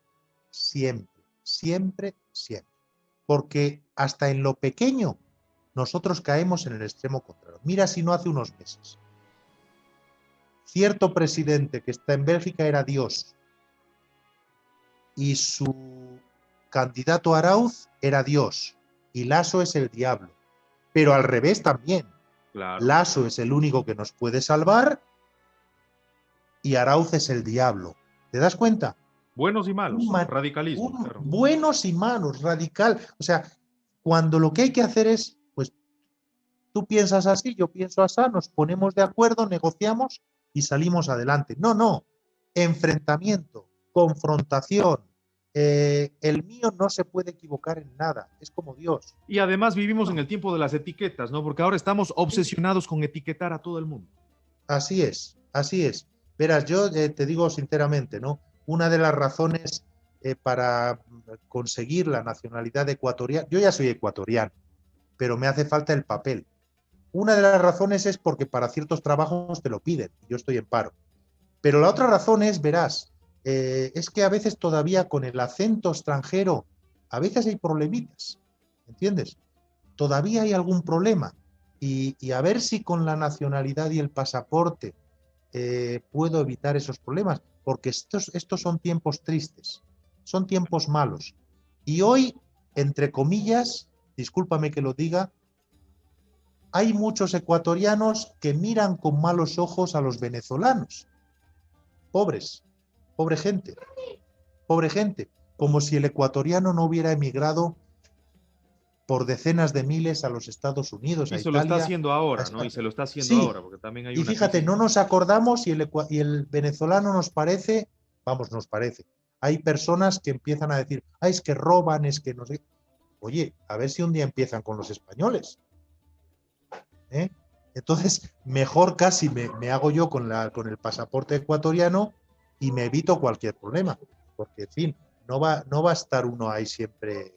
Speaker 2: siempre, siempre, siempre. Porque hasta en lo pequeño nosotros caemos en el extremo contrario. Mira si no hace unos meses. Cierto presidente que está en Bélgica era Dios y su candidato Arauz era Dios y Lasso es el diablo. Pero al revés también.
Speaker 1: Claro.
Speaker 2: Lasso es el único que nos puede salvar y Arauz es el diablo. ¿Te das cuenta?
Speaker 1: Buenos y malos, radicalismo, claro.
Speaker 2: Buenos y malos, radical. O sea, cuando lo que hay que hacer es, pues, tú piensas así, yo pienso así, nos ponemos de acuerdo, negociamos y salimos adelante. No, no. Enfrentamiento, confrontación. El mío no se puede equivocar en nada. Es como Dios.
Speaker 1: Y además vivimos en
Speaker 2: No.
Speaker 1: el tiempo de las etiquetas, ¿no? Porque ahora estamos
Speaker 2: Sí.
Speaker 1: obsesionados con etiquetar a todo el mundo.
Speaker 2: Así es, así es. Verás, yo te digo sinceramente, ¿no? Una de las razones para conseguir la nacionalidad ecuatoriana, yo ya soy ecuatoriano, pero me hace falta el papel. Una de las razones es porque para ciertos trabajos te lo piden, yo estoy en paro. Pero la otra razón es, verás, es que a veces todavía con el acento extranjero, a veces hay problemitas, ¿entiendes? Todavía hay algún problema. Y a ver si con la nacionalidad y el pasaporte puedo evitar esos problemas, porque estos son tiempos tristes, son tiempos malos. Y hoy, entre comillas, discúlpame que lo diga, hay muchos ecuatorianos que miran con malos ojos a los venezolanos. Pobres, pobre gente, como si el ecuatoriano no hubiera emigrado por decenas de miles a los Estados Unidos,
Speaker 1: Y
Speaker 2: a
Speaker 1: se lo está
Speaker 2: Italia,
Speaker 1: haciendo
Speaker 2: a
Speaker 1: ahora, ¿no? Y
Speaker 2: España.
Speaker 1: se lo está haciendo
Speaker 2: Sí,
Speaker 1: ahora, porque también hay
Speaker 2: y
Speaker 1: una
Speaker 2: fíjate,
Speaker 1: crisis.
Speaker 2: no nos acordamos y el venezolano nos parece, vamos, nos parece. Hay personas que empiezan a decir, ah, es que roban, es que no sé. Oye, a ver si un día empiezan con los españoles. ¿Eh? Entonces, mejor casi me hago yo con el pasaporte ecuatoriano y me evito cualquier problema. Porque, en fin, no va a estar uno ahí siempre.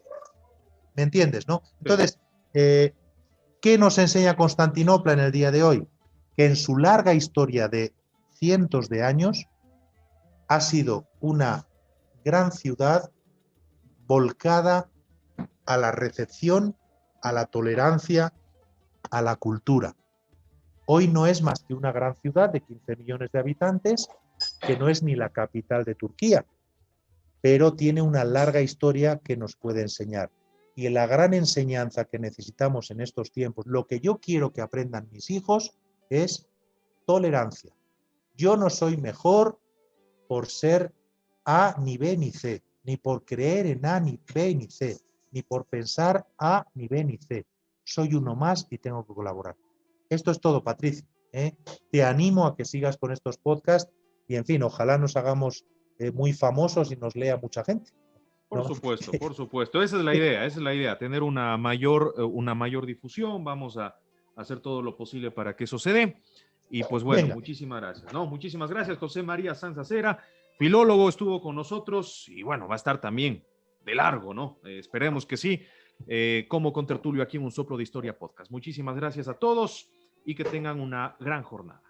Speaker 2: ¿Me entiendes, no?
Speaker 1: Sí.
Speaker 2: Entonces, ¿qué nos enseña Constantinopla en el día de hoy? que en su larga historia de cientos de años ha sido una gran ciudad volcada a la recepción, a la tolerancia, a la cultura. Hoy no es más que una gran ciudad de 15 millones de habitantes, que no es ni la capital de Turquía, pero tiene una larga historia que nos puede enseñar. Y la gran enseñanza que necesitamos en estos tiempos, lo que yo quiero que aprendan mis hijos, es tolerancia. Yo no soy mejor por ser A, ni B, ni C, ni por creer en A, ni B, ni C, ni por pensar A, ni B, ni C. Soy uno más y tengo que colaborar. Esto es todo, Patricia, ¿eh? Te animo a que sigas con estos podcasts y, en fin, ojalá nos hagamos muy famosos y nos lea mucha gente,
Speaker 1: Por
Speaker 2: ¿no?
Speaker 1: supuesto, por supuesto. Esa es la idea, tener una mayor difusión. Vamos a hacer todo lo posible para que eso se dé. Y pues bueno,
Speaker 2: Venga.
Speaker 1: muchísimas gracias. No, muchísimas gracias, José María Sanz Acera, filólogo, estuvo con nosotros y bueno, va a estar también de largo, ¿no? Esperemos que sí, como contertulio aquí en Un Soplo de Historia Podcast. Muchísimas gracias a todos y que tengan una gran jornada.